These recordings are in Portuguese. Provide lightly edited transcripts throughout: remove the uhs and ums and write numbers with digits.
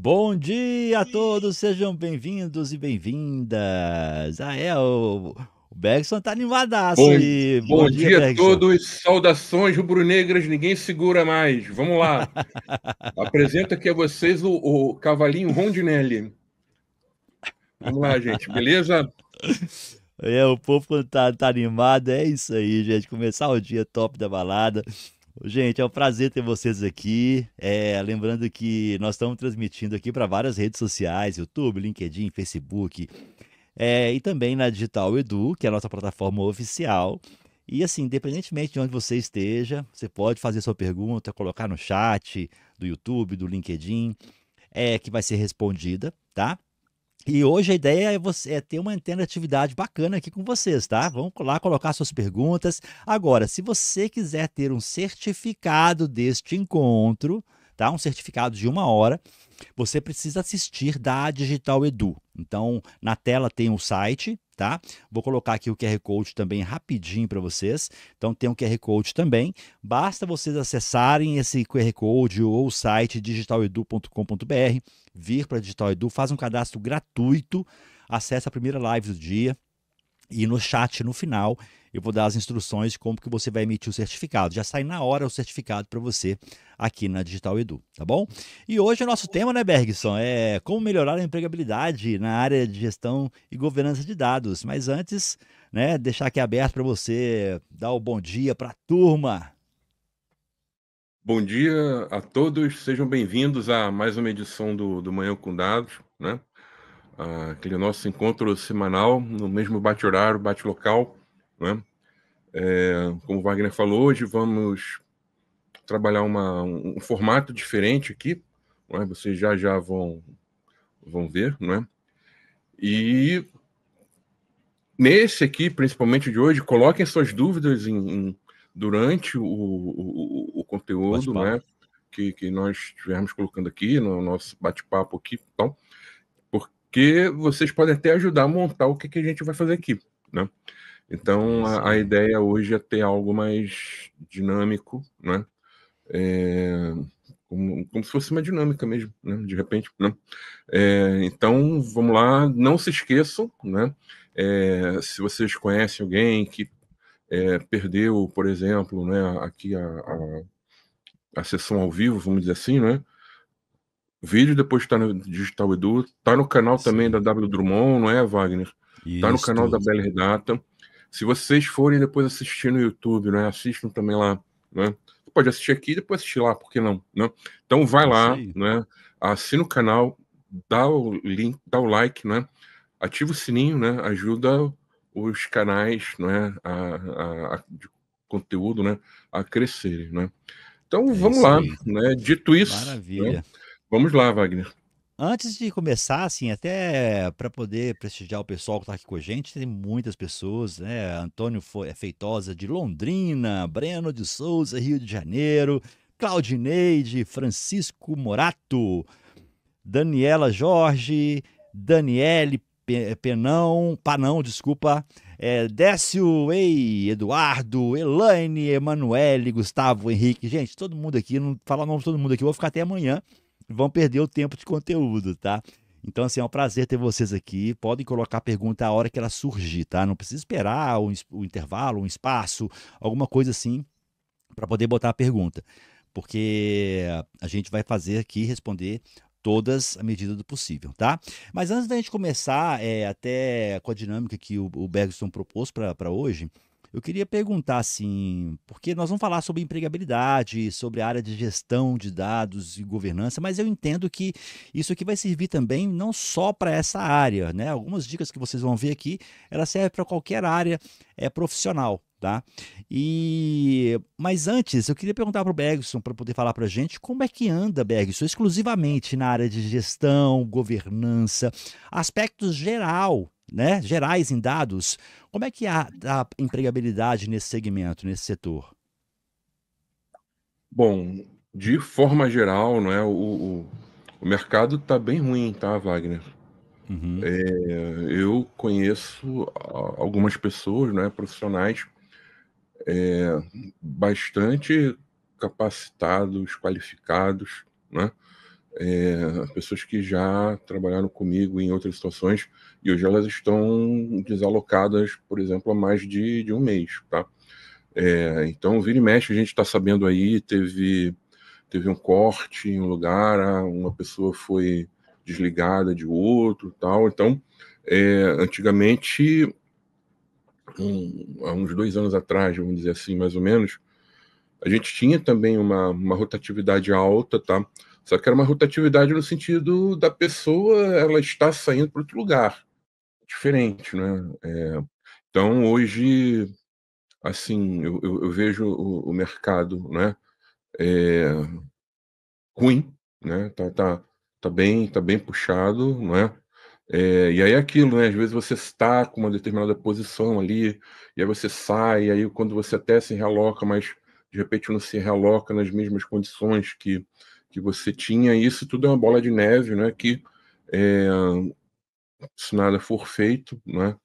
Bom dia a todos, sejam bem-vindos e bem-vindas. O Bergson tá animadaço Bom, aí. Bom bom dia, dia a Bergson. todos, saudações rubro-negras, ninguém segura mais. Vamos lá. Apresento aqui a vocês o cavalinho Rondinelli. Vamos lá, gente, beleza? O povo quando tá animado, é isso aí, gente. Começar o dia top da balada. Gente, é um prazer ter vocês aqui. Lembrando que nós estamos transmitindo aqui para várias redes sociais, YouTube, LinkedIn, Facebook, e também na Digital Edu, que é a nossa plataforma oficial. E assim, independentemente de onde você esteja, você pode fazer sua pergunta, colocar no chat do YouTube, do LinkedIn, que vai ser respondida, tá? E hoje a ideia é ter uma interatividade bacana aqui com vocês, tá? Vamos lá colocar suas perguntas. Agora, se você quiser ter um certificado deste encontro, tá? Um certificado de 1 hora, você precisa assistir da Digital Edu. Então, na tela tem um site, tá? Vou colocar aqui o QR Code também rapidinho para vocês. Então, tem um QR Code também. Basta vocês acessarem esse QR Code ou o site digitaledu.com.br, vir para a Digital Edu, faz um cadastro gratuito, acessa a primeira live do dia. E no chat, no final, eu vou dar as instruções de como que você vai emitir o certificado. Já sai na hora o certificado para você aqui na Digital Edu, tá bom? E hoje o nosso tema, né, Bergson, é como melhorar a empregabilidade na área de gestão e governança de dados. Mas antes, né, deixar aqui aberto para você dar o bom dia para a turma. Bom dia a todos, sejam bem-vindos a mais uma edição do Manhã com Dados, né? Aquele nosso encontro semanal, no mesmo bate-horário, bate-local, né? Como o Wagner falou, hoje vamos trabalhar um formato diferente aqui, não é? Vocês já vão ver, não é? E nesse aqui, principalmente de hoje, coloquem suas dúvidas durante o conteúdo, Bate-papo. né, que nós estivermos colocando aqui no nosso bate-papo aqui, então, porque vocês podem até ajudar a montar o que a gente vai fazer aqui, né? Então, Isso a aí. ideia hoje é ter algo mais dinâmico, né? É, como se fosse uma dinâmica mesmo, né? De repente, né? Então, vamos lá, não se esqueçam, né? Se vocês conhecem alguém que perdeu, por exemplo, né, aqui a sessão ao vivo, vamos dizer assim, né? O vídeo depois está no Digital Edu, está no canal Isso também da aí. W Drummond, não é, Wagner? Está no canal da Isto. BLR Data. Se vocês forem depois assistir no YouTube, né, assistam também lá, né? Você pode assistir aqui e depois assistir lá, por que não, né? Então vai Isso lá, aí. né? Assina o canal, dá o link, dá o like, né? Ativa o sininho, né? Ajuda os canais, né? De conteúdo, né? A crescerem, né? Então É vamos isso lá, aí. né? Dito isso, né? Maravilha. Vamos lá, Wagner. Antes de começar, assim, até para poder prestigiar o pessoal que está aqui com a gente, tem muitas pessoas, né? Feitosa de Londrina, Breno de Souza, Rio de Janeiro, Claudineide, Francisco Morato, Daniela Jorge, Daniele Panão, desculpa, Décio, Eduardo, Elaine, Emanuele, Gustavo, Henrique. Gente, todo mundo aqui, não falar o nome de todo mundo aqui, eu vou ficar até amanhã. Vão perder o tempo de conteúdo, tá? Então, assim, é um prazer ter vocês aqui. Podem colocar a pergunta a hora que ela surgir, tá? Não precisa esperar o intervalo, um espaço, alguma coisa assim, para poder botar a pergunta. Porque a gente vai fazer aqui responder todas à medida do possível, tá? Mas antes da gente começar, até com a dinâmica que o Bergson propôs para hoje, eu queria perguntar assim, porque nós vamos falar sobre empregabilidade, sobre a área de gestão de dados e governança, mas eu entendo que isso aqui vai servir também não só para essa área, né? Algumas dicas que vocês vão ver aqui, ela serve para qualquer área profissional, tá? Mas antes, eu queria perguntar para o Bergson, para poder falar para a gente, como é que anda, Bergson, exclusivamente na área de gestão, governança, aspectos gerais em dados, como é que há a empregabilidade nesse segmento, nesse setor? Bom, de forma geral, não é, o mercado está bem ruim, tá, Wagner? Uhum. Eu conheço algumas pessoas, né, profissionais bastante capacitados, qualificados, né? pessoas que já trabalharam comigo em outras situações e hoje elas estão desalocadas, por exemplo, há mais de um mês, tá? Então, vira e mexe, a gente está sabendo aí, teve um corte em um lugar, uma pessoa foi desligada de outro, tal. Então, antigamente, há uns 2 anos atrás, vamos dizer assim, mais ou menos, a gente tinha também uma rotatividade alta, tá? Só que era uma rotatividade no sentido da pessoa, ela está saindo para outro lugar, diferente, né? Então, hoje, assim, eu vejo o mercado, né? É, ruim, né? Tá bem puxado, não é? E aí é aquilo, né? Às vezes você está com uma determinada posição ali, e aí você sai, e aí quando você até se realoca, mas de repente não se realoca nas mesmas condições que você tinha, e isso tudo é uma bola de neve, né? Que é, se nada for feito, né?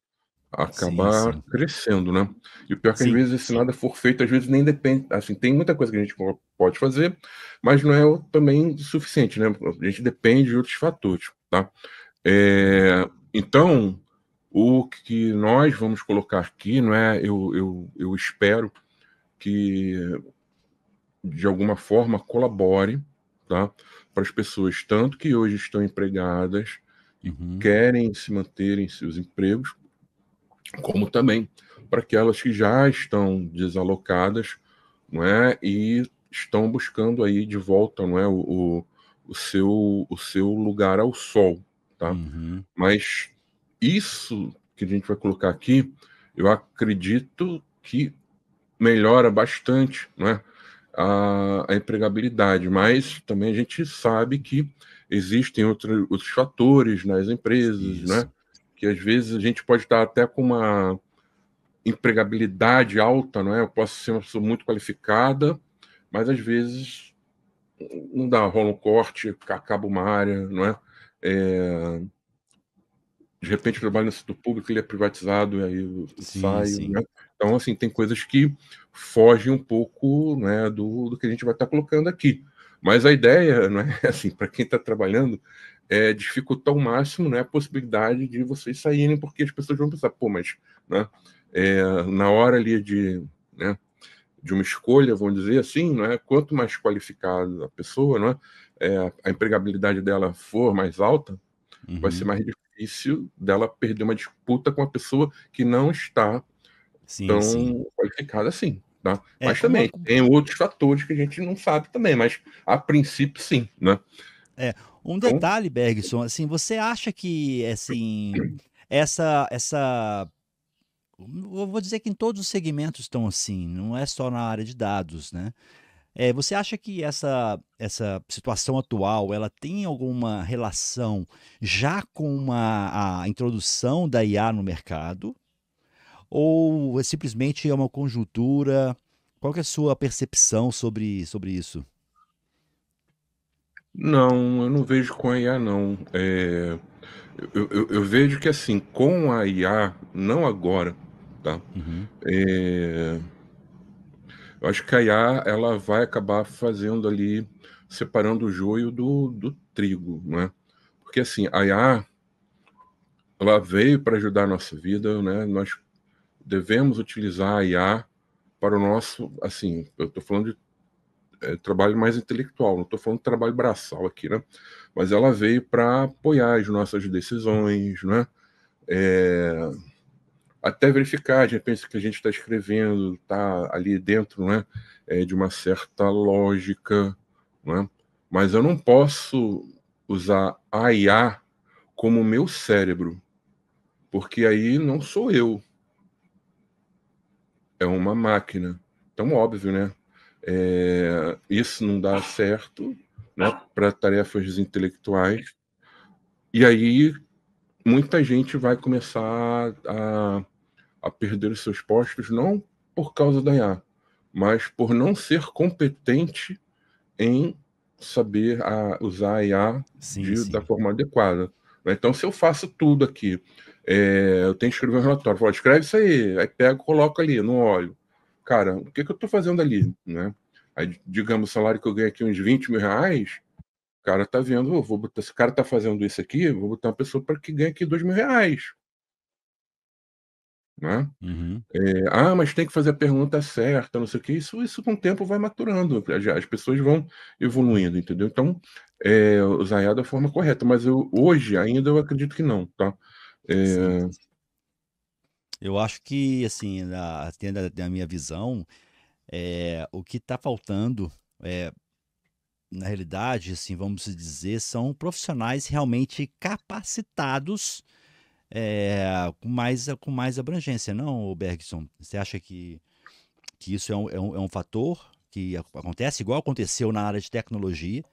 Sim, Acabar sim. crescendo, né? E o pior é que às Sim, vezes, se nada for feito, às vezes nem depende. Assim, tem muita coisa que a gente pode fazer, mas não é também suficiente, né? A gente depende de outros fatores, tá? Então, o que nós vamos colocar aqui, não é? Eu espero que de alguma forma colabore, tá? Para as pessoas tanto que hoje estão empregadas e uhum, querem se manter em seus empregos, como também para aquelas que já estão desalocadas, não é? E estão buscando aí de volta, não é? O seu lugar ao sol, tá? uhum. Mas isso que a gente vai colocar aqui, eu acredito que melhora bastante, né, a empregabilidade, mas também a gente sabe que existem outros fatores nas empresas, né, Isso. que às vezes a gente pode estar até com uma empregabilidade alta, não é? Eu posso ser uma pessoa muito qualificada, mas às vezes não dá, rola um corte, acaba uma área, não é? É, de repente, o trabalho no setor público ele é privatizado, e aí eu Sim, saio, sim. né? Então, assim, tem coisas que fogem um pouco, né, do que a gente vai estar colocando aqui. Mas a ideia, não é assim, para quem está trabalhando, é dificultar ao máximo, né, a possibilidade de vocês saírem, porque as pessoas vão pensar, pô, mas, né, na hora ali né, de uma escolha, vamos dizer assim, né, quanto mais qualificada a pessoa, né, a empregabilidade dela for mais alta, vai ser Uhum. mais difícil dela perder uma disputa com uma pessoa que não está Sim, sim. tão qualificada assim, tá? É, Mas também tem outros fatores que a gente não sabe também, mas a princípio sim, né? é, um Então, detalhe, Bergson, assim, você acha que, assim, essa eu vou dizer que em todos os segmentos estão assim, não é só na área de dados, né. Você acha que essa situação atual, ela tem alguma relação já com a introdução da IA no mercado, ou simplesmente é uma conjuntura? Qual que é a sua percepção sobre isso? não, eu não vejo com a IA, não. Eu vejo que assim, com a IA, não agora, tá? Uhum, É, eu acho que a IA ela vai acabar fazendo ali, separando o joio do trigo, né? Porque assim, a IA ela veio para ajudar a nossa vida, né? Nós devemos utilizar a IA para o nosso, assim, eu estou falando de trabalho mais intelectual, não estou falando de trabalho braçal aqui, né? Mas ela veio para apoiar as nossas decisões, né? É, até verificar, de repente, que a gente está escrevendo está ali dentro, né? De uma certa lógica, né? Mas eu não posso usar a IA como meu cérebro, porque aí não sou eu, é uma máquina. Então, óbvio, né? Isso não dá certo, né, para tarefas intelectuais. E aí muita gente vai começar a perder os seus postos, não por causa da IA, mas por não ser competente em saber usar a IA sim, da sim. forma adequada, né? Então, se eu faço tudo aqui, eu tenho que escrever um relatório, falo, escreve isso aí pego, coloco ali, não olho. Cara, o que eu estou fazendo ali, né? Aí, digamos, o salário que eu ganho aqui, uns 20 mil reais, cara tá vendo, eu vou botar, esse cara tá fazendo isso aqui, eu vou botar uma pessoa para que ganhe aqui R$ 2.000, né? Uhum. Mas tem que fazer a pergunta certa, não sei o quê. Isso com o tempo vai maturando, as pessoas vão evoluindo, entendeu? Então, usar IA da forma correta, mas hoje ainda eu acredito que não, tá? Sim. É, Eu acho que, assim, tendo a minha visão, o que está faltando, é, na realidade, assim, vamos dizer, são profissionais realmente capacitados, com mais abrangência, não, Bergson? Você acha que isso é um fator que acontece, igual aconteceu na área de tecnologia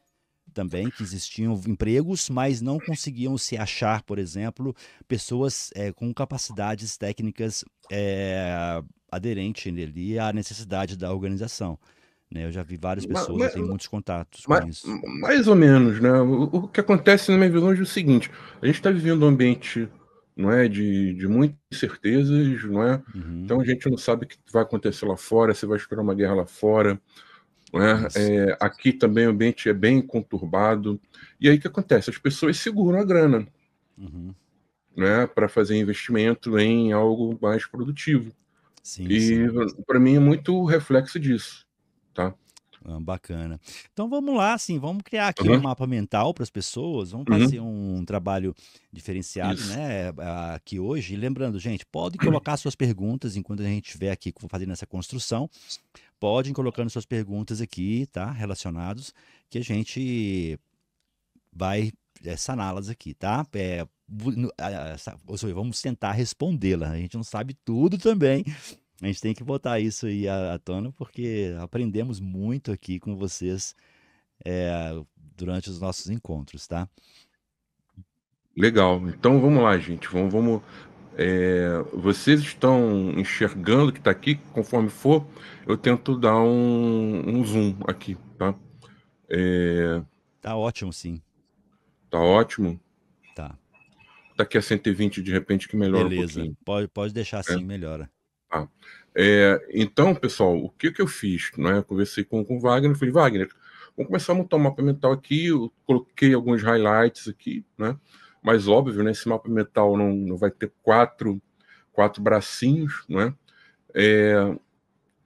também, que existiam empregos, mas não conseguiam se achar, por exemplo, pessoas com capacidades técnicas aderentes ali à necessidade da organização, né? Eu já vi várias ma- pessoas, eu ma- tenho muitos contatos com ma- isso. mais ou menos, né? O que acontece na minha visão é o seguinte: a gente está vivendo um ambiente, não é, de muitas incertezas, não é? Uhum, Então a gente não sabe o que vai acontecer lá fora, se vai estourar uma guerra lá fora, não é? isso. Aqui também o ambiente é bem conturbado. E aí o que acontece? As pessoas seguram a grana, Uhum. né, para fazer investimento em algo mais produtivo. Sim, E sim. para mim é muito reflexo disso, tá? Ah, bacana. Então vamos lá, assim, vamos criar aqui um Aham, mapa mental para as pessoas, vamos fazer uhum, um trabalho diferenciado, isso. né, aqui hoje. E lembrando, gente, podem colocar suas perguntas enquanto a gente estiver aqui fazendo essa construção. Podem colocando suas perguntas aqui, tá? Relacionados, que a gente vai saná-las aqui, tá? Ou seja, vamos tentar respondê-la. A gente não sabe tudo também. A gente tem que botar isso aí à tona, porque aprendemos muito aqui com vocês durante os nossos encontros, tá? Legal. Então vamos lá, gente. Vocês estão enxergando que está aqui? Conforme for, eu tento dar um zoom aqui, tá? É, Tá ótimo, sim. tá ótimo. Tá. Daqui a 120 de repente que melhora um Beleza. pouquinho, Pode deixar né? assim, melhora. Tá. Então, pessoal, o que eu fiz, né? Eu conversei com o Wagner, falei, Wagner, vamos começar a montar um mapa mental aqui. Eu coloquei alguns highlights aqui, né? Mas óbvio, né? Esse mapa mental não vai ter quatro bracinhos, né? É,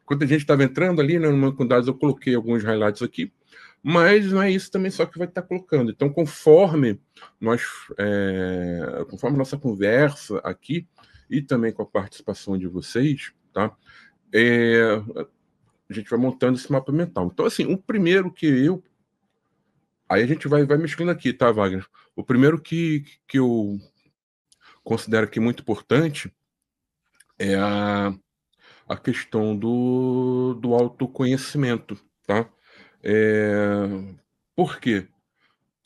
Quando a gente estava entrando ali, né, no banco de dados, eu coloquei alguns highlights aqui, mas não é isso também só que vai estar colocando. Então, conforme a nossa conversa aqui e também com a participação de vocês, tá? É, a gente vai montando esse mapa mental. Então, assim, o primeiro que eu. Aí a gente vai mesclando aqui, tá, Wagner? O primeiro que eu considero aqui muito importante é a questão do autoconhecimento, tá? É, por quê?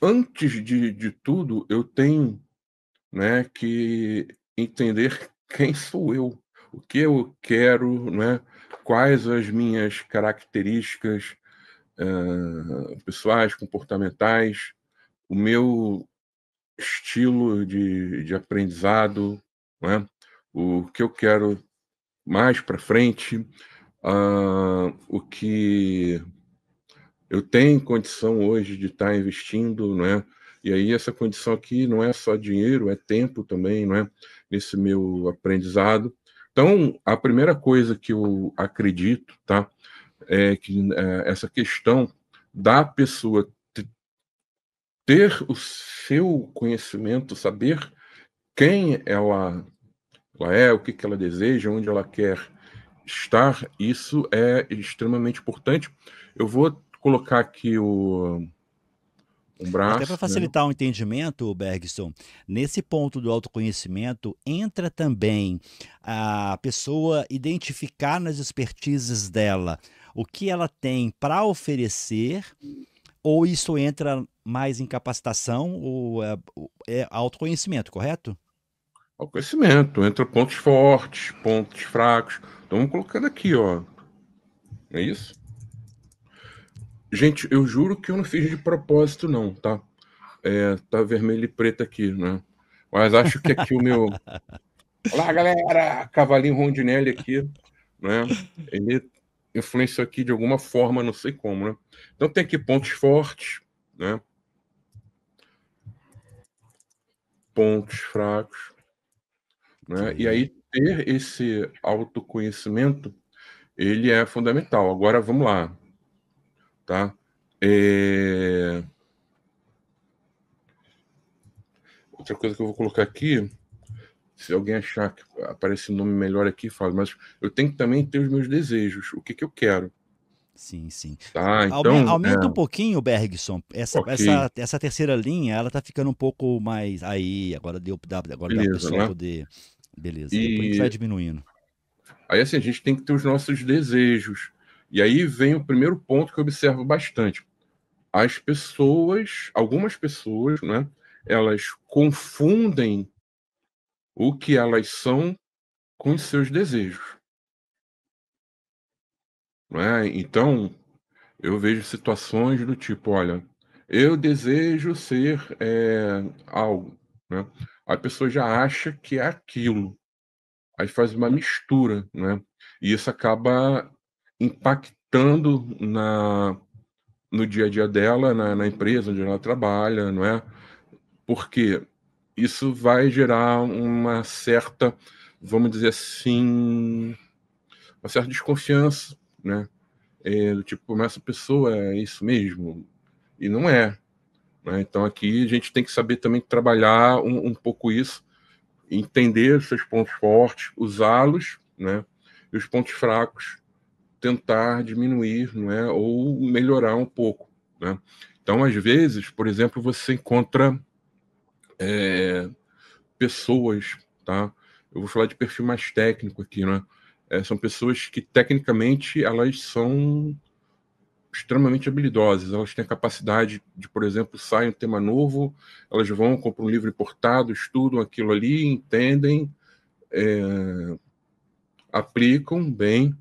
Antes de tudo, eu tenho, né, que entender quem sou eu, o que eu quero, né, quais as minhas características pessoais, comportamentais, o meu estilo de aprendizado, né, o que eu quero mais para frente, o que eu tenho condição hoje de estar investindo, não é? E aí essa condição aqui não é só dinheiro, é tempo também, não é? Nesse meu aprendizado. Então, a primeira coisa que eu acredito, tá, é que essa questão da pessoa ter o seu conhecimento, saber quem ela é, o que que ela deseja, onde ela quer estar, isso é extremamente importante. Eu vou colocar aqui um Até para braço, né? facilitar o entendimento, Bergson, nesse ponto do autoconhecimento entra também a pessoa identificar nas expertises dela o que ela tem para oferecer, ou isso entra mais em capacitação, ou é autoconhecimento, correto? Ao conhecimento, entra pontos fortes, pontos fracos. Então vamos colocando aqui, ó. É isso? Gente, eu juro que eu não fiz de propósito, não, tá? Tá vermelho e preto aqui, né? Mas acho que aqui o meu. Olá, galera! Cavalinho Rondinelli aqui, né? Ele influenciou aqui de alguma forma, não sei como, né? Então tem aqui pontos fortes, né? pontos fracos, né? E Ok. aí ter esse autoconhecimento, ele é fundamental. Agora vamos lá, tá? É, outra coisa que eu vou colocar aqui, se alguém achar que aparece um nome melhor aqui, fala, mas eu tenho que também ter os meus desejos, o que que eu quero, Sim, sim. tá? Então, Aumenta um pouquinho, Bergson. Essa, ok, essa, essa terceira linha, ela tá ficando um pouco mais. Aí, agora dá para o beleza, pessoal né? poder. Beleza. Depois a gente vai E diminuindo. aí, assim, a gente tem que ter os nossos desejos. E aí vem o primeiro ponto que eu observo bastante. As pessoas, algumas pessoas, né, elas confundem o que elas são com os seus desejos, né? Então, eu vejo situações do tipo, olha, eu desejo ser algo, né? A pessoa já acha que é aquilo, aí faz uma mistura, né? E isso acaba impactando no dia a dia dela, na empresa onde ela trabalha, não é? Porque isso vai gerar uma certa, vamos dizer assim, uma certa desconfiança, né? Do tipo, mas essa pessoa é isso mesmo? E não é, né? Então aqui a gente tem que saber também trabalhar um pouco isso, entender os seus pontos fortes, usá-los, né? E os pontos fracos tentar diminuir, não é? Ou melhorar um pouco, né? Então, às vezes, por exemplo, você encontra pessoas, tá? Eu vou falar de perfil mais técnico aqui, né? São pessoas que tecnicamente elas são extremamente habilidosas. Elas têm a capacidade de, por exemplo, sai um tema novo, elas vão, compram um livro importado, estudam aquilo ali, entendem, aplicam bem,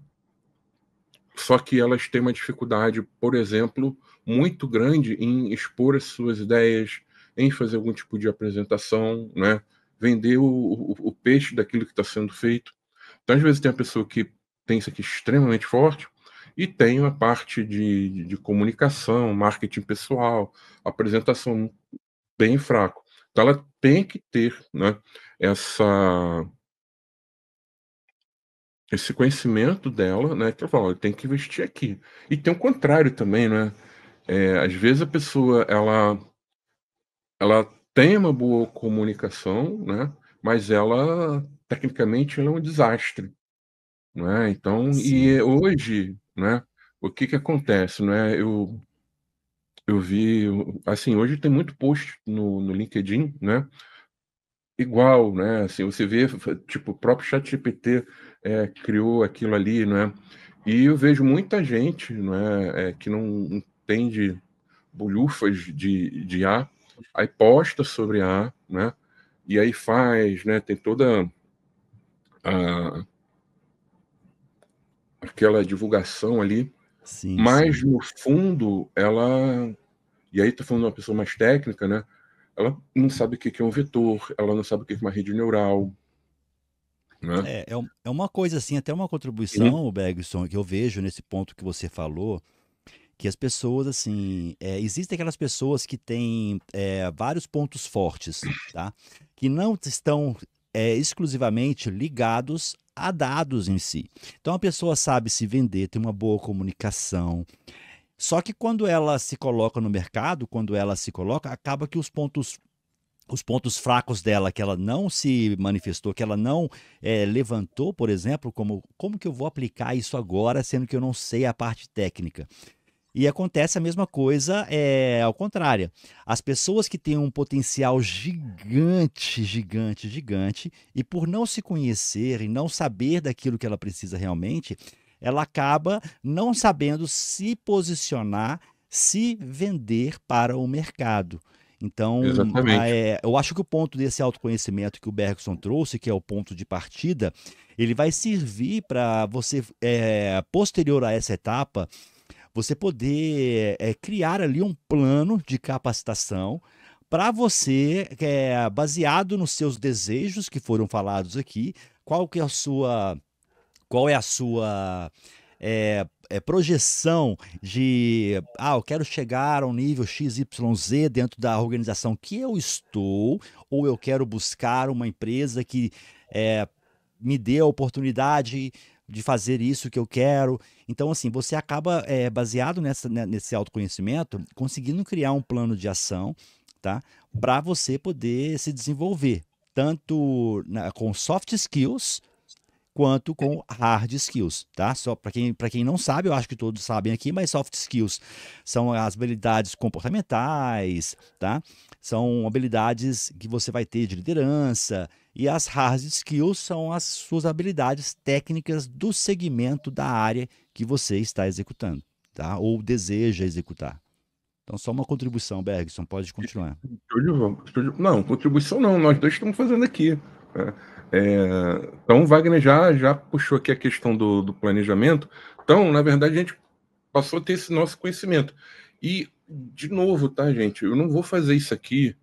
só que elas têm uma dificuldade, por exemplo, muito grande em expor as suas ideias, em fazer algum tipo de apresentação, né? Vender o peixe daquilo que está sendo feito. Então, às vezes, tem a pessoa que tem isso aqui extremamente forte e tem a parte de comunicação, marketing pessoal, apresentação bem fraco. Então, ela tem que ter, né, essa, esse conhecimento dela, né, que ela fala, "Olha, tem que investir aqui." E tem o contrário também, né? Às vezes a pessoa ela tem uma boa comunicação, né? Mas ela tecnicamente ela é um desastre, não é? Então, Sim. hoje, né? O que que acontece, né? Eu vi, assim, hoje tem muito post no LinkedIn, né? Igual, né? Assim, você vê, tipo, o próprio ChatGPT criou aquilo ali, né? E eu vejo muita gente, né? Que não entende bolhufas de IA, aí posta sobre IA, né? E aí faz, né? Tem toda a, aquela divulgação ali, Sim, mas sim. no fundo ela, e aí tô falando de uma pessoa mais técnica, né? Ela não sabe o que que é um vetor, ela não sabe o que é uma rede neural, né? É uma coisa assim, até uma E, contribuição, Bergson, que eu vejo nesse ponto que você falou, que as pessoas, assim, existem aquelas pessoas que têm vários pontos fortes, tá? Que não estão exclusivamente ligados a dados em si. Então a pessoa sabe se vender, tem uma boa comunicação. Só que quando ela se coloca no mercado, quando ela se coloca, acaba que os pontos fracos dela, que ela não se manifestou, que ela não levantou, por exemplo, como que eu vou aplicar isso agora, sendo que eu não sei a parte técnica? E acontece a mesma coisa ao contrário. As pessoas que têm um potencial gigante, gigante, gigante, e por não se conhecer e não saber daquilo que ela precisa realmente, ela acaba não sabendo se posicionar, se vender para o mercado. Então, exatamente. eu acho que o ponto desse autoconhecimento que o Bergson trouxe, que é o ponto de partida, ele vai servir para você, posterior a essa etapa, você poder criar ali um plano de capacitação para você, baseado nos seus desejos que foram falados aqui, qual que é a sua, qual é a sua projeção de, eu quero chegar a um nível XYZ dentro da organização que eu estou, ou eu quero buscar uma empresa que é, me dê a oportunidade de fazer isso que eu quero. Então, assim, você acaba, baseado nesse autoconhecimento, conseguindo criar um plano de ação, tá? Para você poder se desenvolver, tanto com soft skills quanto com hard skills, tá? Só para quem não sabe, eu acho que todos sabem aqui, mas soft skills são as habilidades comportamentais, tá? São habilidades que você vai ter de liderança, e as hard skills são as suas habilidades técnicas do segmento da área que você está executando, tá? Ou deseja executar. Então, só uma contribuição, Bergson, pode continuar. Não, contribuição não, nós dois estamos fazendo aqui, né? Então, o Wagner já puxou aqui a questão do planejamento. Então, na verdade, a gente passou a ter esse nosso conhecimento. E, de novo, tá, gente? Eu não vou fazer isso aqui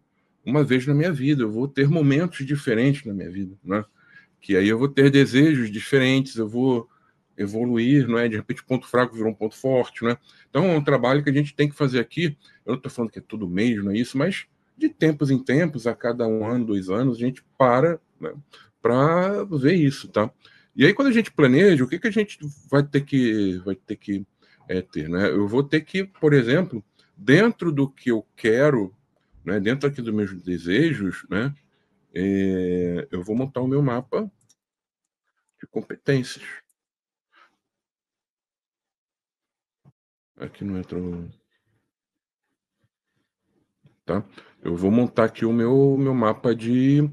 uma vez na minha vida, eu vou ter momentos diferentes na minha vida, né? Que aí eu vou ter desejos diferentes, eu vou evoluir, não é? De repente, ponto fraco virou um ponto forte, né? Então, é um trabalho que a gente tem que fazer aqui. Eu não estou falando que é todo mês, não é isso, mas de tempos em tempos, a cada 1 ano, 2 anos, a gente para, né, para ver isso, tá? E aí, quando a gente planeja, o que a gente vai ter que ter, né? Eu vou ter que, por exemplo, dentro do que eu quero, né, dentro aqui dos meus desejos, né, eu vou montar o meu mapa de competências. Aqui não entrou, tá? Eu vou montar aqui o meu mapa de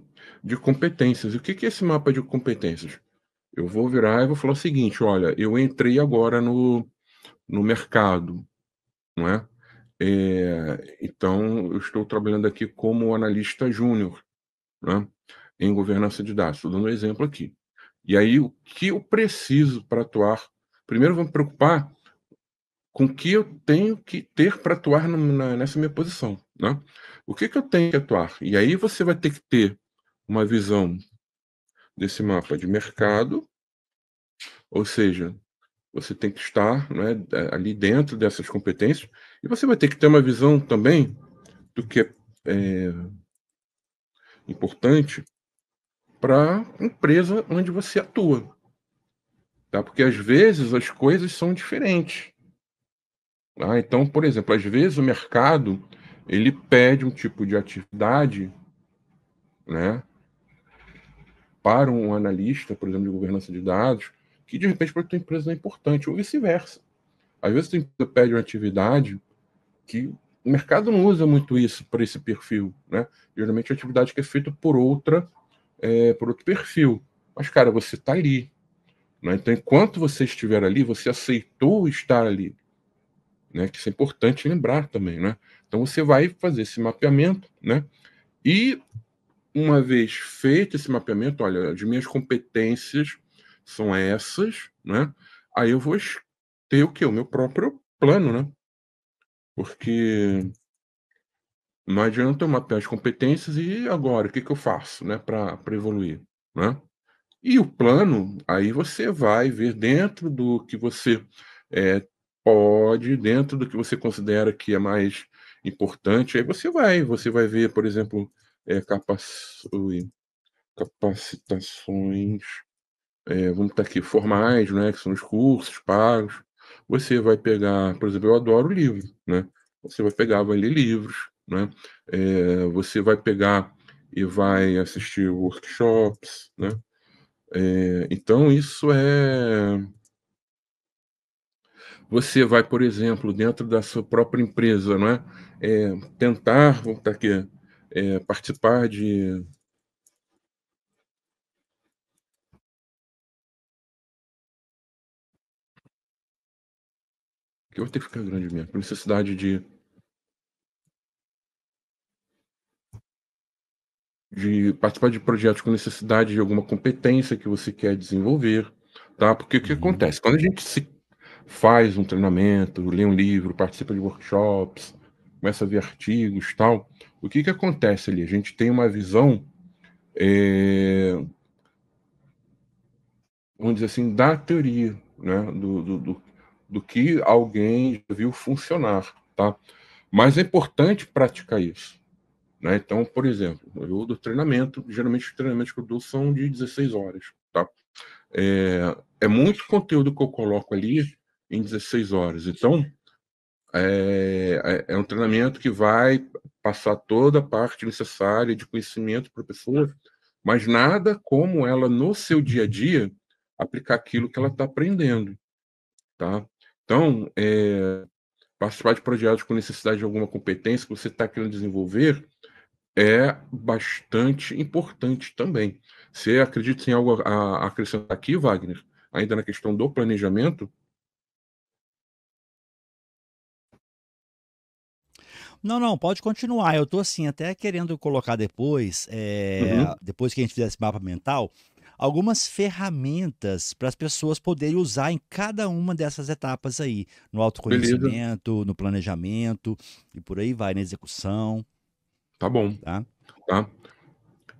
competências. E o que é esse mapa de competências? Eu vou virar e vou falar o seguinte: olha, eu entrei agora no mercado, não é? Então, eu estou trabalhando aqui como analista júnior, né, em governança de dados. Estou dando um exemplo aqui. E aí, o que eu preciso para atuar? Primeiro, eu vou me preocupar com o que eu tenho que ter para atuar nessa minha posição, né? O que eu tenho que atuar? E aí você vai ter que ter uma visão desse mapa de mercado, ou seja, você tem que estar, né, ali dentro dessas competências, e você vai ter que ter uma visão também do que é importante para a empresa onde você atua, tá? Porque às vezes as coisas são diferentes. Então, por exemplo, às vezes o mercado ele pede um tipo de atividade, né, para um analista, por exemplo, de governança de dados, que de repente para a tua empresa não é importante, ou vice-versa. Às vezes a empresa pede uma atividade que o mercado não usa muito isso para esse perfil, né? Geralmente a atividade que é feita por por outro perfil. Mas, cara, você está ali, né? Então, enquanto você estiver ali, você aceitou estar ali, né? Que isso é importante lembrar também, né? Então, você vai fazer esse mapeamento, né? E uma vez feito esse mapeamento, olha, as minhas competências são essas, né? Aí eu vou ter o quê? O meu próprio plano, né? Porque não adianta eu mapear as competências e agora, o que eu faço, né, para evoluir, né? E o plano, aí você vai ver dentro do que você pode, dentro do que você considera que é mais importante, aí você vai ver, por exemplo, capacitações, vamos estar aqui, formais, né, que são os cursos pagos. Você vai pegar, por exemplo, eu adoro livro, né? Você vai pegar, vai ler livros, né? Você vai pegar e vai assistir workshops, né? Então isso você vai, por exemplo, dentro da sua própria empresa, não é? Tentar, vamos estar aqui, participar de. Que eu vou ter que ficar grande mesmo, por necessidade de participar de projetos com necessidade de alguma competência que você quer desenvolver, tá? Porque o que Uhum. acontece? Quando a gente se faz um treinamento, lê um livro, participa de workshops, começa a ver artigos, tal, o que acontece ali? A gente tem uma visão, vamos dizer assim, da teoria, né? do que alguém viu funcionar, tá? Mas é importante praticar isso, né? Então, por exemplo, eu dou treinamento, geralmente os treinamentos que eu dou são de 16 horas, tá? É muito conteúdo que eu coloco ali em 16 horas. Então, é um treinamento que vai passar toda a parte necessária de conhecimento para a pessoa, mas nada como ela, no seu dia a dia, aplicar aquilo que ela está aprendendo, tá? Então, participar de projetos com necessidade de alguma competência que você está querendo desenvolver é bastante importante também. Você acredita em algo a acrescentar aqui, Wagner? Ainda na questão do planejamento? Não, não, pode continuar. Eu tô assim, até querendo colocar depois, Uhum. depois que a gente fizer esse mapa mental, algumas ferramentas para as pessoas poderem usar em cada uma dessas etapas aí, no Beleza, autoconhecimento, no planejamento e por aí vai, na execução, tá bom, tá? tá?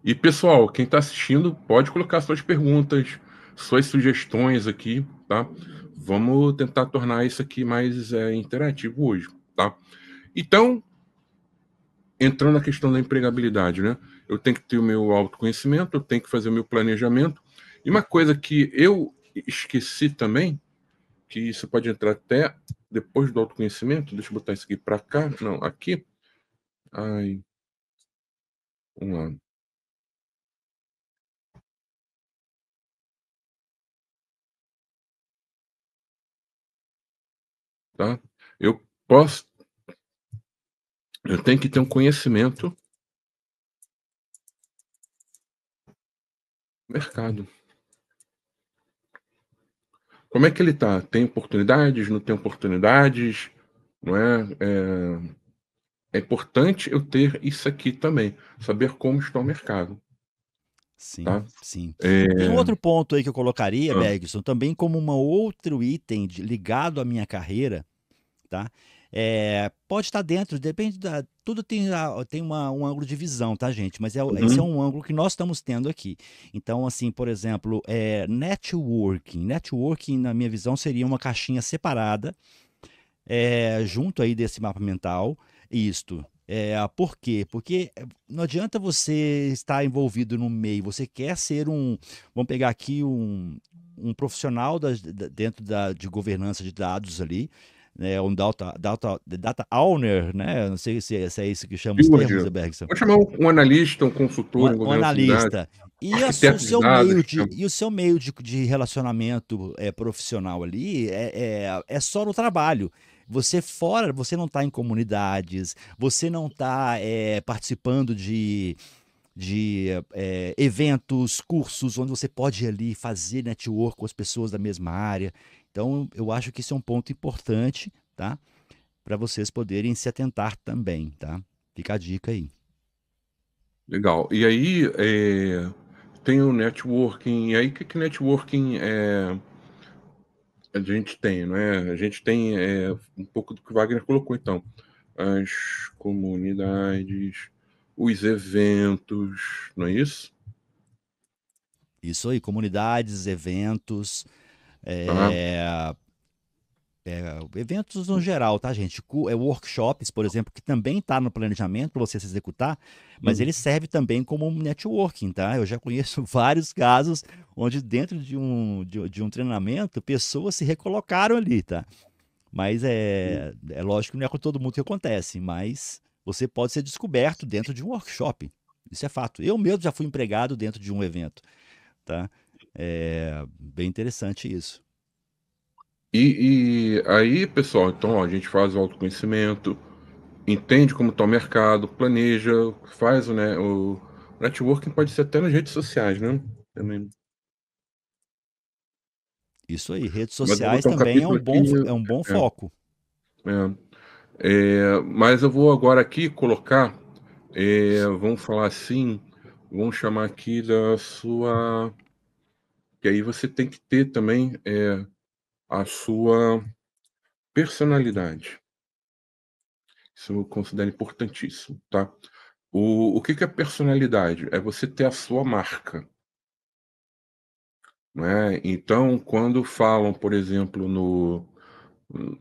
E pessoal, quem está assistindo pode colocar suas perguntas, suas sugestões aqui, tá? Vamos tentar tornar isso aqui mais interativo hoje, tá? Então, entrando na questão da empregabilidade, né? Eu tenho que ter o meu autoconhecimento, eu tenho que fazer o meu planejamento. E uma coisa que eu esqueci também, que isso pode entrar até depois do autoconhecimento, deixa eu botar isso aqui para cá, não, aqui. Ai, vamos lá, tá? Eu posso, eu tenho que ter um conhecimento do mercado. Como é que ele está? Tem oportunidades? Não tem oportunidades? Não é? É importante eu ter isso aqui também, saber como está o mercado, Sim, tá? sim. É, Tem um outro ponto aí que eu colocaria, ah, Bergson, também como um outro item ligado à minha carreira, tá? Pode estar dentro, depende da. Tudo tem, tem um ângulo de visão, tá, gente? Mas esse é uhum, um ângulo que nós estamos tendo aqui. Então, assim, por exemplo, networking. Networking, na minha visão, seria uma caixinha separada, junto aí desse mapa mental, isto. Por quê? Porque não adianta você estar envolvido no meio, você quer ser vamos pegar aqui um profissional dentro de governança de dados ali, né, um data owner, né? Não sei se é isso que chama os termos, Steward. Bergson. Vou chamar um analista, um Um, consultor em um governança de dados, analista. E o arquiteto de seu dados. meio de relacionamento profissional ali é só no trabalho. Você fora, você não está em comunidades, você não está participando de eventos, cursos, onde você pode ir ali fazer network com as pessoas da mesma área. Então, eu acho que isso é um ponto importante, tá? Para vocês poderem se atentar também, tá? Fica a dica aí. Legal. E aí tem o networking. E aí, o que networking a gente tem, não é? A gente tem um pouco do que o Wagner colocou, então. As comunidades, os eventos, não é isso? Isso aí, comunidades, eventos, Tá? é, eventos no geral, tá, gente? Workshops, por exemplo, que também está no planejamento para você se executar, mas ele Hum. serve também como um networking, tá? Eu já conheço vários casos onde dentro de um treinamento, pessoas se recolocaram ali, tá? Mas é lógico que não é com todo mundo que acontece, mas você pode ser descoberto dentro de um workshop. Isso é fato. Eu mesmo já fui empregado dentro de um evento, tá? É bem interessante isso. E aí, pessoal, então ó, a gente faz o autoconhecimento, entende como está o mercado, planeja, faz o networking pode ser até nas redes sociais, né? Também. Isso aí, redes Mas eu vou sociais botar um também é capítulo um aqui. bom É, foco. mas eu vou agora aqui colocar, vamos falar assim, vamos chamar aqui da sua. Que aí você tem que ter também a sua personalidade. Isso eu considero importantíssimo, tá? O que que é personalidade? É você ter a sua marca, né? Então, quando falam, por exemplo,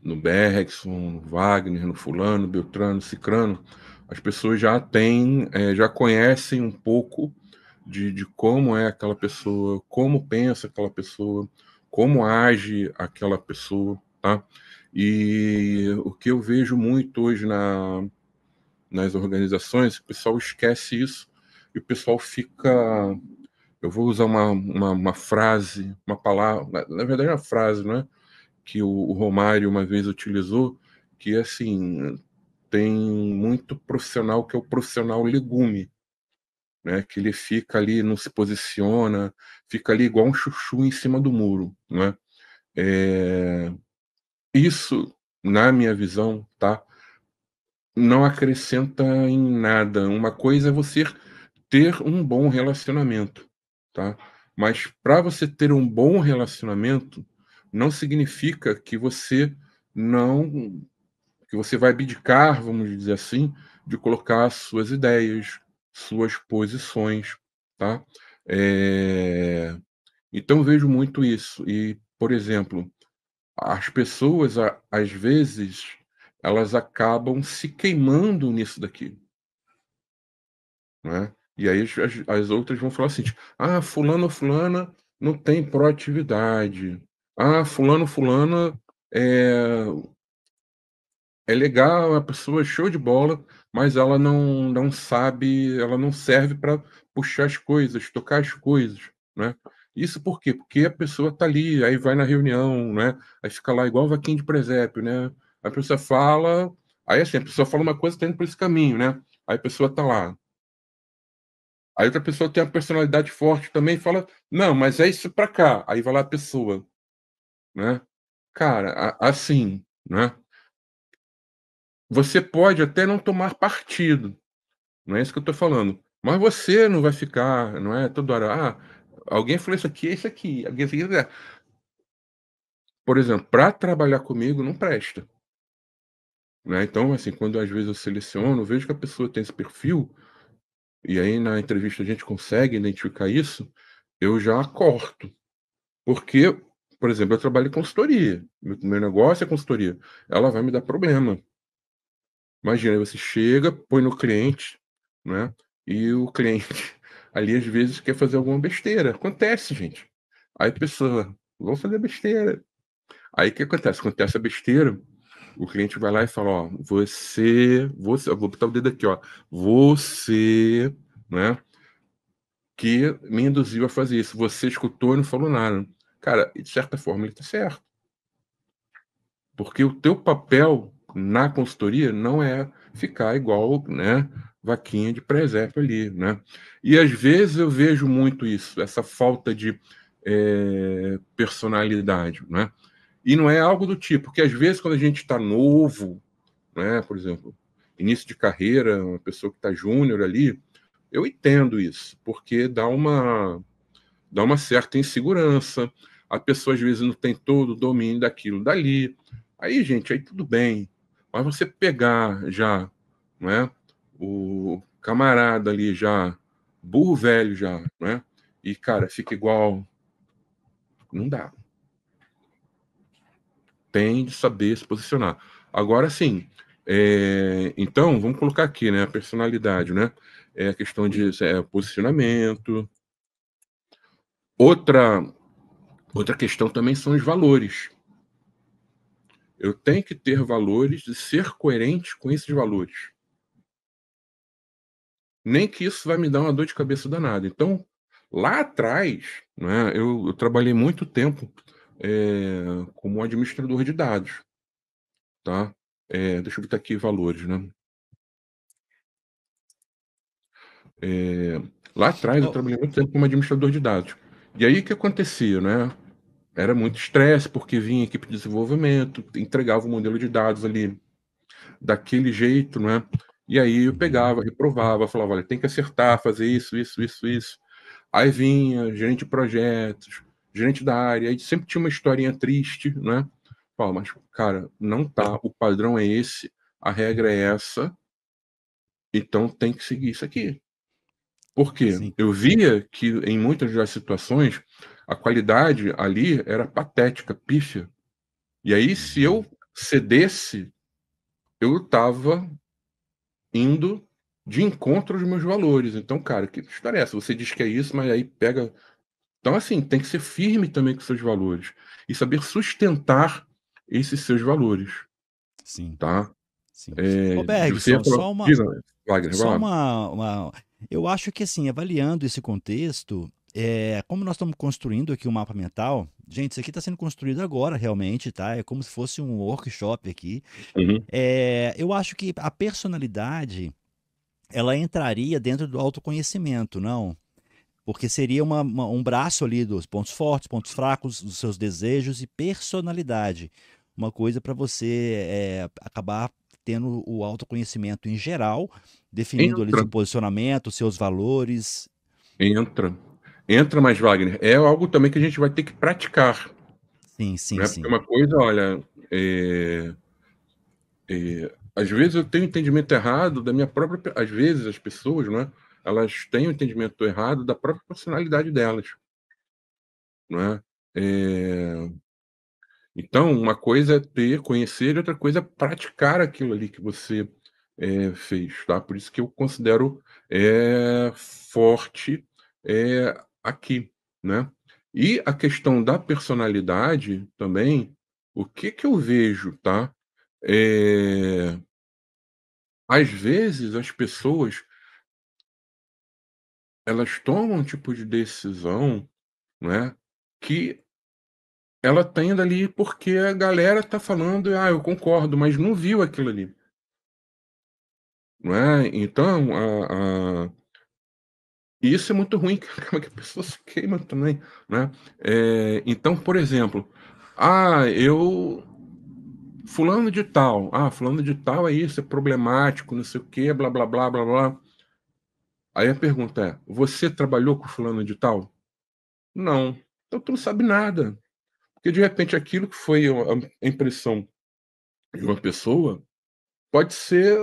no Bergson, no Wagner, no fulano, Beltrano, Cicrano, as pessoas já têm, já conhecem um pouco de como é aquela pessoa, como pensa aquela pessoa, como age aquela pessoa, tá? E o que eu vejo muito hoje nas organizações, o pessoal esquece isso e o pessoal fica. Eu vou usar uma frase, uma palavra, na verdade é uma frase, não é? Que o Romário uma vez utilizou, que assim, tem muito profissional que é o profissional legume, né? Que ele fica ali, não se posiciona, fica ali igual um chuchu em cima do muro, né? Isso, na minha visão, tá? Não acrescenta em nada. Uma coisa é você ter um bom relacionamento, tá? Mas para você ter um bom relacionamento, não significa que você não que você vai abdicar, vamos dizer assim, de colocar suas ideias, suas posições, tá? Então eu vejo muito isso. E, por exemplo, as pessoas, às vezes, elas acabam se queimando nisso daqui, né? E aí as outras vão falar assim, tipo, ah, fulano ou fulana não tem proatividade. Ah, fulano, fulana é, é legal, a pessoa é show de bola, mas ela não sabe, ela não serve para puxar as coisas, tocar as coisas, né? Isso por quê? Porque a pessoa tá ali, aí vai na reunião, né? Aí fica lá igual vaquinha de presépio, né? A pessoa fala, aí assim, a pessoa fala uma coisa, tá indo por esse caminho, né? Aí a pessoa tá lá. Aí outra pessoa tem uma personalidade forte também e fala, não, mas é isso pra cá. Aí vai lá a pessoa, né? Cara, assim, né? Você pode até não tomar partido, não é isso que eu estou falando. Mas você não vai ficar, não é toda hora, alguém falou isso aqui, é isso aqui, alguém isso aqui. Por exemplo, para trabalhar comigo não presta, né? Então, assim, quando às vezes eu seleciono, vejo que a pessoa tem esse perfil, e aí na entrevista a gente consegue identificar isso, eu já corto. Porque, por exemplo, eu trabalho em consultoria, meu negócio é consultoria, ela vai me dar problema. Imagina, você chega, põe no cliente, né? E o cliente ali às vezes quer fazer alguma besteira. Acontece, gente. Aí a pessoa, vou fazer besteira. Aí o que acontece? Acontece a besteira, o cliente vai lá e fala, ó, você, eu vou botar o dedo aqui, ó, você, né, que me induziu a fazer isso. Você escutou e não falou nada. Cara, de certa forma ele tá certo. Porque o teu papel na consultoria não é ficar igual, né, vaquinha de presépio ali, né? E às vezes eu vejo muito isso, essa falta de personalidade, né? E não é algo do tipo, porque às vezes quando a gente está novo, né, por exemplo, início de carreira, uma pessoa que está júnior ali, eu entendo isso, porque dá uma certa insegurança, a pessoa às vezes não tem todo o domínio daquilo dali. Aí, gente, aí tudo bem. Mas você pegar já, não é? O camarada ali já, burro velho já, né? E, cara, fica igual. Não dá. Tem de saber se posicionar. Agora, sim, então, vamos colocar aqui, né? A personalidade, né? É a questão de posicionamento. Outra questão também são os valores. Eu tenho que ter valores e ser coerente com esses valores. Nem que isso vai me dar uma dor de cabeça danada. Então, lá atrás, né, eu trabalhei muito tempo como administrador de dados, tá? Deixa eu botar aqui valores, né? Lá atrás eu Oh, trabalhei muito tempo como administrador de dados. E aí o que acontecia, né? Era muito estresse, porque vinha equipe de desenvolvimento, entregava o modelo de dados ali daquele jeito, né? E aí eu pegava, reprovava, falava, olha, tem que acertar, fazer isso, isso, isso, isso. Aí vinha gerente de projetos, gerente da área, aí sempre tinha uma historinha triste, né? Fala, mas, cara, não tá, o padrão é esse, a regra é essa, então tem que seguir isso aqui. Por quê? sim. Eu via que em muitas das situações a qualidade ali era patética, pífia. E aí, se eu Uhum. cedesse, eu estava indo de encontro aos meus valores. Então, cara, que história é essa? Você diz que é isso, mas aí pega. Então, assim, tem que ser firme também com seus valores e saber sustentar esses seus valores, Sim, tá? sim. Ô De você ia Bergson, falar. Diga, Wagner, vai só lá. eu acho que assim, avaliando esse contexto, como nós estamos construindo aqui um mapa mental, gente, isso aqui está sendo construído agora realmente, tá? É como se fosse um workshop aqui. Uhum. Eu acho que a personalidade, ela entraria dentro do autoconhecimento, não? Porque seria um braço ali dos pontos fortes, pontos fracos, dos seus desejos e personalidade. Uma coisa para você acabar tendo o autoconhecimento em geral, definindo ali Entra, seu posicionamento, seus valores. entra. Entra mais, Wagner. É algo também que a gente vai ter que praticar, Sim, sim, né? Porque sim. uma coisa, olha, às vezes eu tenho entendimento errado da minha própria. Às vezes as pessoas, né? Elas têm o entendimento errado da própria personalidade delas, não é? É, Então, uma coisa é ter, conhecer, e outra coisa é praticar aquilo ali que você fez, tá? Por isso que eu considero forte aqui, né? E a questão da personalidade também, o que que eu vejo, tá? É, Às vezes as pessoas elas tomam um tipo de decisão, né? Que ela tá indo ali porque a galera tá falando, ah, eu concordo, mas não viu aquilo ali. Não é? Então, e isso é muito ruim, acaba que a pessoa se queima também, né? Então, por exemplo, eu fulano de tal é isso, é problemático, não sei o quê, blá, blá, blá, blá, blá. Aí a pergunta é, você trabalhou com fulano de tal? Não. Então tu não sabe nada. Porque de repente aquilo que foi a impressão de uma pessoa, pode ser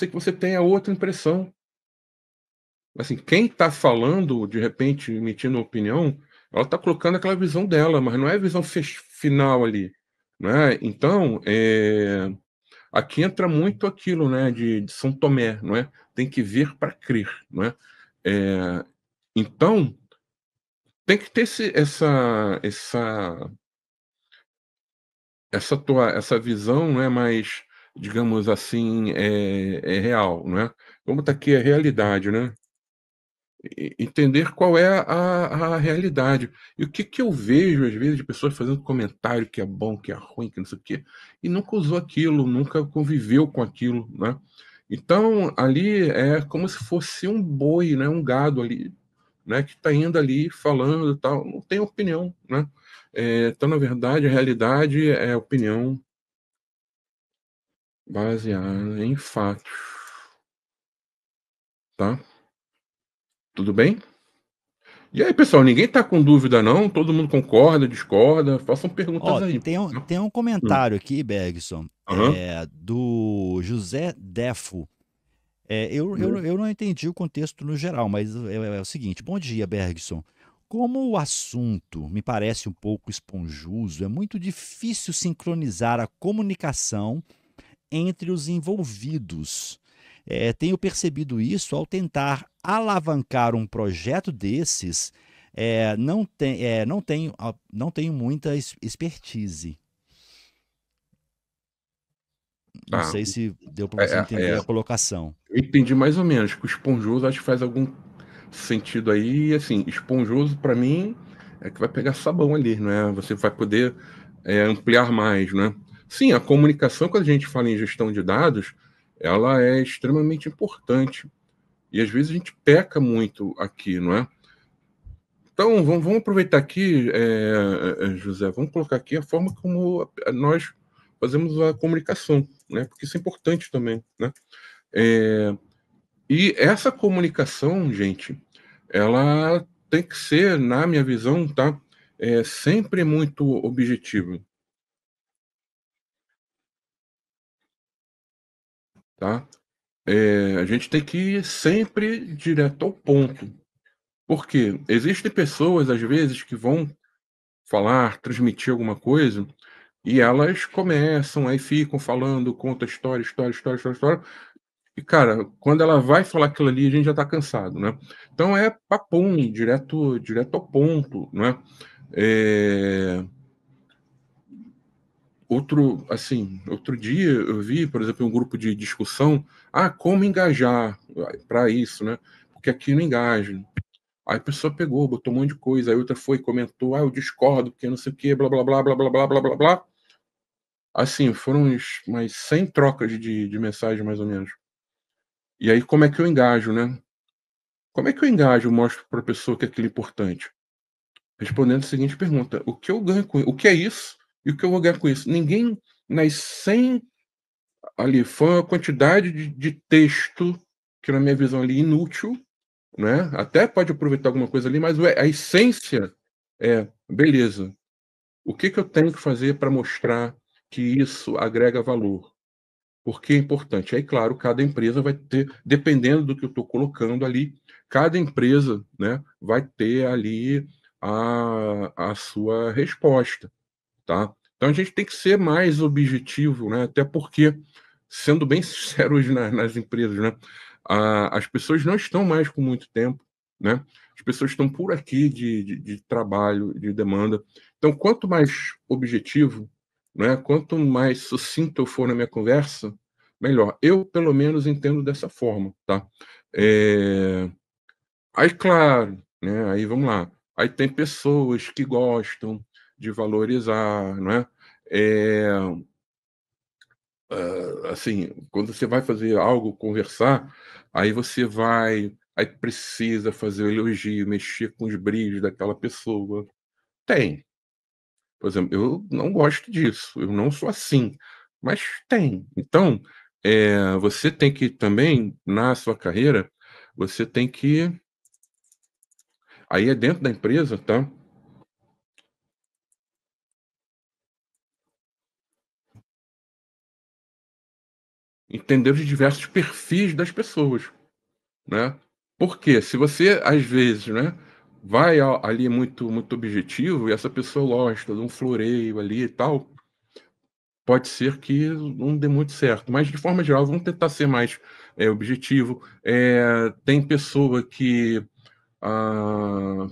que você tenha outra impressão. Assim, quem está falando, de repente, emitindo opinião, ela está colocando aquela visão dela, mas não é a visão final ali, né? Então, aqui entra muito aquilo, né, de São Tomé, não é? Tem que ver para crer, não é? É, Então, tem que ter essa visão, não é mais, digamos assim, é real, não é? Como está aqui a realidade, né? Entender qual é a realidade. E o que que eu vejo, às vezes, de pessoas fazendo comentário que é bom, que é ruim, que não sei o quê, e nunca usou aquilo, nunca conviveu com aquilo, né? Então, ali é como se fosse um boi, né? Um gado ali, né? Que está indo ali falando e tal, não tem opinião, né? Então, na verdade, a realidade é opinião baseada em fatos, tá? Tudo bem? E aí, pessoal, ninguém tá com dúvida, não? Todo mundo concorda, discorda? Façam perguntas Ó, aí. tem um comentário aqui, Bergson, Aham. do José Defo. Uhum. Eu não entendi o contexto no geral, mas é o seguinte: bom dia, Bergson. Como o assunto me parece um pouco esponjoso, é muito difícil sincronizar a comunicação entre os envolvidos. Tenho percebido isso ao tentar alavancar um projeto desses. Não tenho muita expertise. Não Tá. sei se deu para É, você entender é, a colocação. eu entendi mais ou menos que o esponjoso acho que faz algum sentido aí. E, assim, esponjoso para mim é que vai pegar sabão ali, né? Você vai poder ampliar mais, né? Sim, a comunicação, quando a gente fala em gestão de dados, ela é extremamente importante. E às vezes a gente peca muito aqui, não é? Então, vamos aproveitar aqui, José, vamos colocar aqui a forma como nós fazemos a comunicação, né? Porque isso é importante também, né? É, e essa comunicação, gente, ela tem que ser, na minha visão, tá? Sempre muito objetiva, tá? A gente tem que ir sempre direto ao ponto. Porque existem pessoas, às vezes, que vão falar, transmitir alguma coisa E elas começam, aí ficam falando, conta história, história, história, história, história. E, cara, quando ela vai falar aquilo ali, a gente já tá cansado, né? Então é papum, direto ao ponto, né? É, outro dia eu vi, por exemplo, um grupo de discussão, como engajar para isso, né? Porque aqui não engaja. Aí a pessoa pegou, botou um monte de coisa, aí outra foi, comentou, eu discordo, porque não sei o quê, blá, blá, blá, blá, blá, blá, blá, blá, blá. Assim, foram umas 100 trocas de mensagem, mais ou menos. E aí, como é que eu engajo, né? Como é que eu engajo, mostro para a pessoa que aquilo é importante? Respondendo a seguinte pergunta: o que eu ganho com o que é isso e o que eu vou ganhar com isso? Ninguém nas 100 ali foi uma quantidade de texto que, na minha visão, ali inútil, né? Até pode aproveitar alguma coisa ali, mas a essência é, beleza, o que que eu tenho que fazer para mostrar que isso agrega valor? Porque é importante. Aí, claro, cada empresa vai ter, dependendo do que eu estou colocando ali, cada empresa, né, vai ter ali a sua resposta, tá? Então a gente tem que ser mais objetivo, né? Até porque, sendo bem sinceros nas empresas, né, as pessoas não estão mais com muito tempo, né? As pessoas estão por aqui de trabalho, de demanda. Então, quanto mais objetivo, né, quanto mais sucinto eu for na minha conversa, melhor. Eu, pelo menos, entendo dessa forma, tá? É, Aí, claro, né, aí vamos lá. Aí tem pessoas que gostam de valorizar, não é? É, assim, quando você vai fazer algo, conversar, aí precisa fazer o elogio, mexer com os brilhos daquela pessoa. Tem. Por exemplo, eu não gosto disso, eu não sou assim, mas tem. Então, você tem que também, na sua carreira, você tem que aí é dentro da empresa, tá? Entender os diversos perfis das pessoas, né? Porque se você, às vezes, né, vai ali muito objetivo e essa pessoa gosta de um floreio ali e tal, pode ser que não dê muito certo. Mas, de forma geral, vamos tentar ser mais objetivo. Tem pessoa que, ah,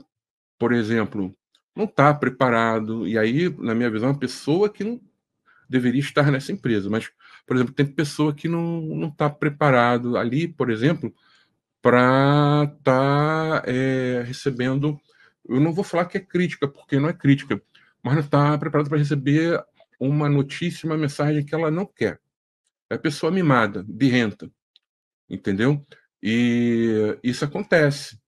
por exemplo, não está preparado, e aí, na minha visão, é uma pessoa que não deveria estar nessa empresa. Mas, por exemplo, tem pessoa que não está preparado ali, por exemplo, para estar recebendo. Eu não vou falar que é crítica, porque não é crítica, mas não está preparado para receber uma notícia, uma mensagem que ela não quer. É pessoa mimada, birrenta, entendeu? E isso acontece,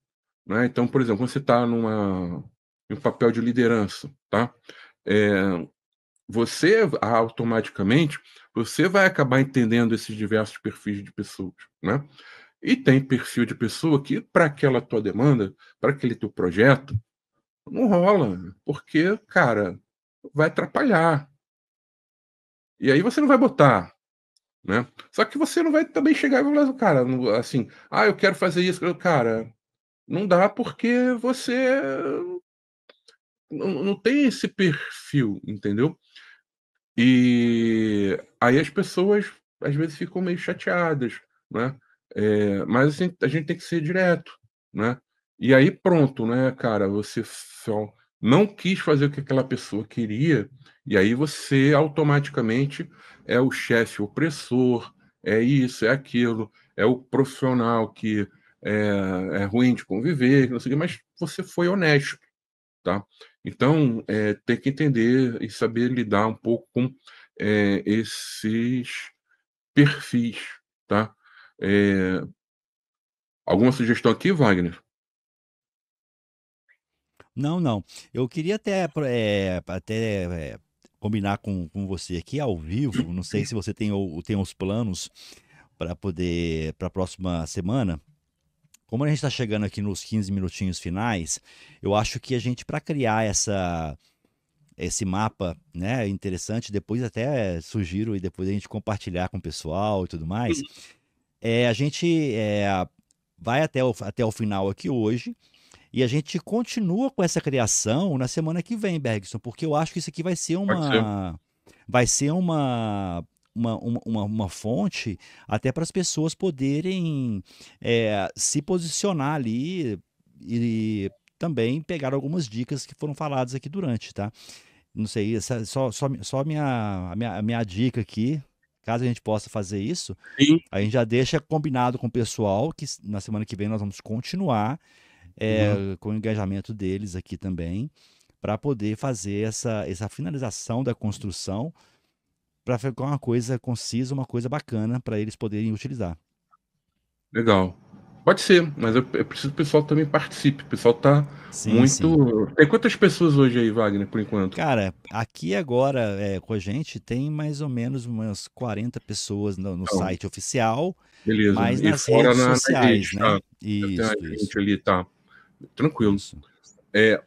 né? Então, por exemplo, quando você está em um papel de liderança, tá? É, você automaticamente você vai acabar entendendo esses diversos perfis de pessoas, né? E tem perfil de pessoa que, para aquela tua demanda, para aquele teu projeto, não rola, porque, cara, vai atrapalhar. E aí você não vai botar, né? Só que você não vai também chegar e falar, cara, assim, eu quero fazer isso, cara, não dá porque você não tem esse perfil, entendeu? E aí as pessoas às vezes ficam meio chateadas, né? Mas assim, a gente tem que ser direto, né? E aí pronto, né, cara, você só não quis fazer o que aquela pessoa queria, e aí você automaticamente é o chefe opressor, é isso, é aquilo, é o profissional que é ruim de conviver, não sei o quê, mas você foi honesto, tá? Então, tem que entender e saber lidar um pouco com esses perfis, tá? Eh, Alguma sugestão aqui, Wagner? Não, não. Eu queria até combinar com você aqui ao vivo. Não sei se você tem os planos para poder, para a próxima semana. Como a gente está chegando aqui nos 15 minutinhos finais, eu acho que a gente, para criar esse mapa, né, interessante, depois até sugiro e depois a gente compartilhar com o pessoal e tudo mais, a gente vai até o final aqui hoje. E a gente continua com essa criação na semana que vem, Bergson, porque eu acho que isso aqui vai ser Pode ser. vai ser uma fonte até para as pessoas poderem se posicionar ali e também pegar algumas dicas que foram faladas aqui durante, tá? Não sei, só a minha dica aqui, caso a gente possa fazer isso, Sim. a gente já deixa combinado com o pessoal que na semana que vem nós vamos continuar Uhum. com o engajamento deles aqui também, para poder fazer essa finalização da construção, para ficar uma coisa concisa, uma coisa bacana para eles poderem utilizar. Legal. Pode ser, mas eu preciso que o pessoal também participe. O pessoal tá Sim, sim. muito. Tem quantas pessoas hoje aí, Wagner, por enquanto? Cara, aqui agora com a gente tem mais ou menos umas 40 pessoas no Então, site oficial, beleza. mas E nas fora redes nas redes, sociais, tá? né? Deve ter Isso, mais isso, gente ali, tá? Tranquilo. isso.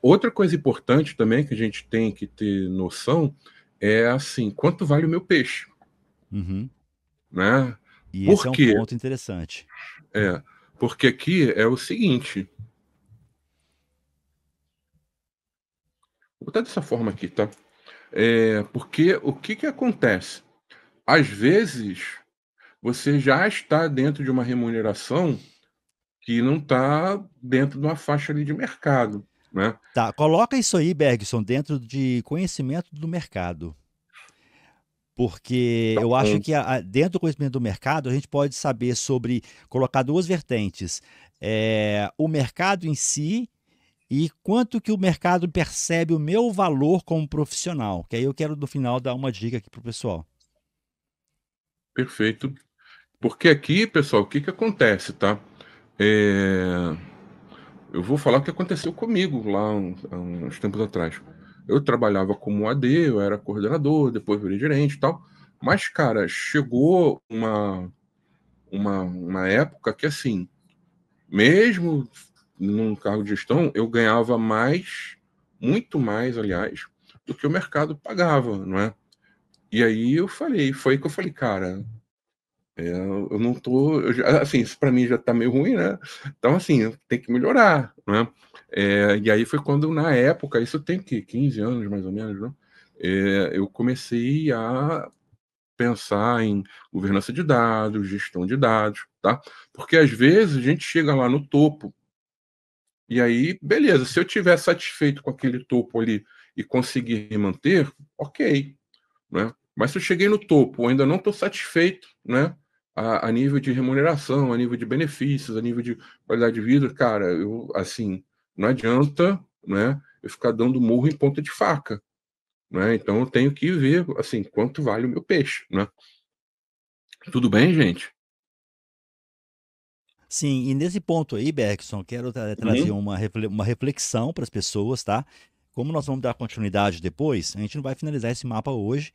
Outra coisa importante também que a gente tem que ter noção é assim, quanto vale o meu peixe, Uhum. né? E esse Por é um quê? ponto interessante. É, porque aqui é o seguinte, vou botar dessa forma aqui, tá? Porque o que que acontece? Às vezes, você já está dentro de uma remuneração que não está dentro de uma faixa ali de mercado, né? Tá, coloca isso aí, Bergson, dentro de conhecimento do mercado. Porque eu acho Então, que dentro do conhecimento do mercado, a gente pode saber sobre, colocar duas vertentes. O mercado em si e quanto que o mercado percebe o meu valor como profissional. Que aí eu quero, no final, dar uma dica aqui pro pessoal. perfeito. Porque aqui, pessoal, o que que acontece, tá? É, Eu vou falar o que aconteceu comigo lá há uns tempos atrás. Eu trabalhava como AD, eu era coordenador, depois virei gerente e tal. Mas, cara, chegou uma época que, assim, mesmo num cargo de gestão, eu ganhava mais, muito mais, aliás, do que o mercado pagava, não é? E aí eu falei, foi aí que eu falei, cara, eu não tô, assim, isso para mim já tá meio ruim, né? Então, assim, tem que melhorar, né? E aí foi quando, na época, isso tem que 15 anos mais ou menos, né? Eu comecei a pensar em governança de dados, gestão de dados, tá? Porque às vezes a gente chega lá no topo e aí, beleza, se eu tiver satisfeito com aquele topo ali e conseguir manter, ok, né? Mas se eu cheguei no topo, ainda não estou satisfeito, né? A nível de remuneração, a nível de benefícios, a nível de qualidade de vida, cara, eu assim, não adianta, né? Eu ficar dando murro em ponta de faca, né? Então eu tenho que ver assim quanto vale o meu peixe, né? Tudo bem, gente? Sim, e nesse ponto aí, Bergson, quero trazer Uhum. uma reflexão para as pessoas, tá? Como nós vamos dar continuidade depois, a gente não vai finalizar esse mapa hoje,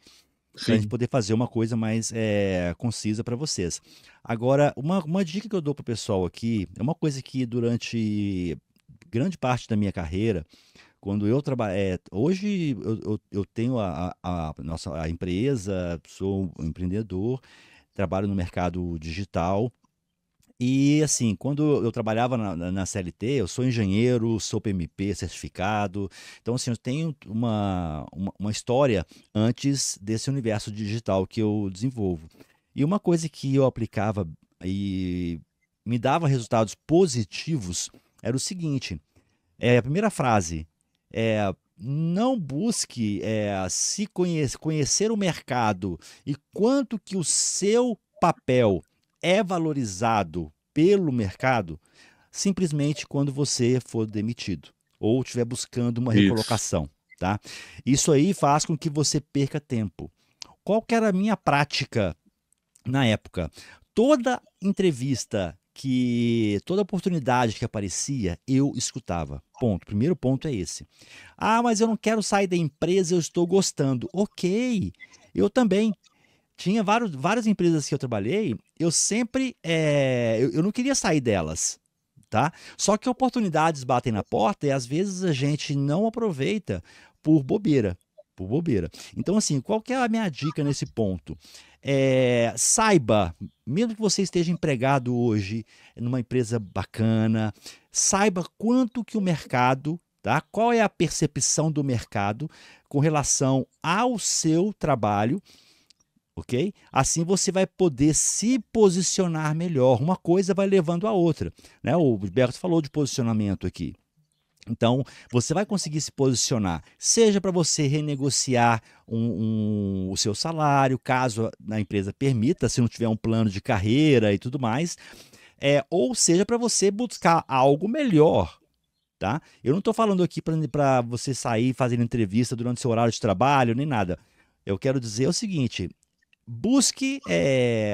para a gente Sim, poder fazer uma coisa mais concisa para vocês. Agora, uma dica que eu dou para o pessoal aqui, é uma coisa que durante grande parte da minha carreira, quando eu trabalho, hoje eu tenho a empresa, sou um empreendedor, trabalho no mercado digital, e assim, quando eu trabalhava na CLT, eu sou engenheiro, sou PMP certificado. Então, assim, eu tenho uma história antes desse universo digital que eu desenvolvo. E uma coisa que eu aplicava e me dava resultados positivos era o seguinte: a primeira frase é. Não busque conhecer o mercado e quanto que o seu papel é valorizado pelo mercado simplesmente quando você for demitido ou estiver buscando uma isso. recolocação, tá? Isso aí faz com que você perca tempo. Qual que era a minha prática na época? Toda entrevista toda oportunidade que aparecia, eu escutava. Ponto. Primeiro ponto é esse. Ah, mas eu não quero sair da empresa, eu estou gostando. Ok, eu também. Tinha várias empresas que eu trabalhei, eu sempre, eu não queria sair delas, tá? Só que oportunidades batem na porta e às vezes a gente não aproveita por bobeira, por bobeira. Então, assim, qual que é a minha dica nesse ponto? Saiba, mesmo que você esteja empregado hoje numa empresa bacana, saiba quanto que o mercado tá? Qual é a percepção do mercado com relação ao seu trabalho, ok? Assim você vai poder se posicionar melhor. Uma coisa vai levando a outra, né? O Gilberto falou de posicionamento aqui. Então, você vai conseguir se posicionar, seja para você renegociar o seu salário, caso a empresa permita, se não tiver um plano de carreira e tudo mais, ou seja para você buscar algo melhor. Tá? Eu não estou falando aqui para você sair fazendo entrevista durante seu horário de trabalho, nem nada. Eu quero dizer o seguinte: busque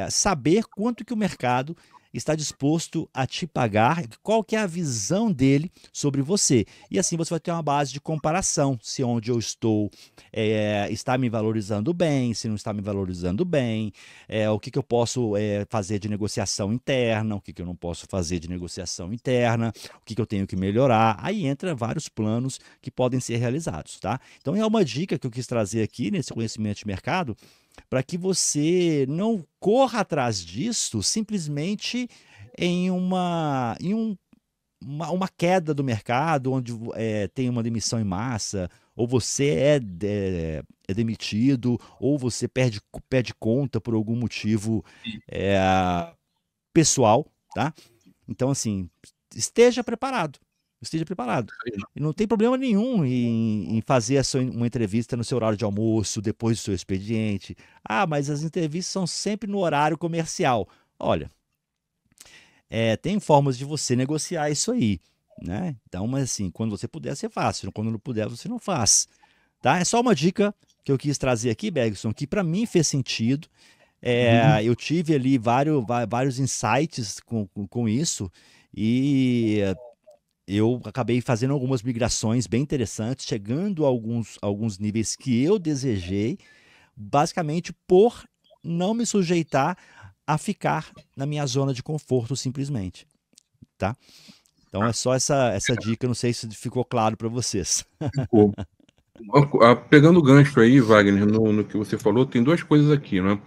saber quanto que o mercado está disposto a te pagar, qual que é a visão dele sobre você. E assim você vai ter uma base de comparação, se onde eu estou está me valorizando bem, se não está me valorizando bem, o que, que eu posso fazer de negociação interna, o que, que eu não posso fazer de negociação interna, o que, que eu tenho que melhorar. Aí entra vários planos que podem ser realizados, tá? Então é uma dica que eu quis trazer aqui nesse conhecimento de mercado, para que você não corra atrás disso simplesmente em uma queda do mercado, onde tem uma demissão em massa, ou você é demitido, ou você perde conta por algum motivo é, pessoal, tá? Então, assim, esteja preparado. Esteja preparado. E não tem problema nenhum em fazer uma entrevista no seu horário de almoço, depois do seu expediente. Ah, mas as entrevistas são sempre no horário comercial. Olha, tem formas de você negociar isso aí, né? Então, mas assim, quando você puder, você faz. Quando não puder, você não faz. Tá? É só uma dica que eu quis trazer aqui, Bergson, que para mim fez sentido. Eu tive ali vários insights com isso e eu acabei fazendo algumas migrações bem interessantes, chegando a alguns níveis que eu desejei, basicamente por não me sujeitar a ficar na minha zona de conforto simplesmente, tá? Então é só essa dica, não sei se ficou claro para vocês. Pô, pegando o gancho aí, Wagner, no que você falou, tem duas coisas aqui, né?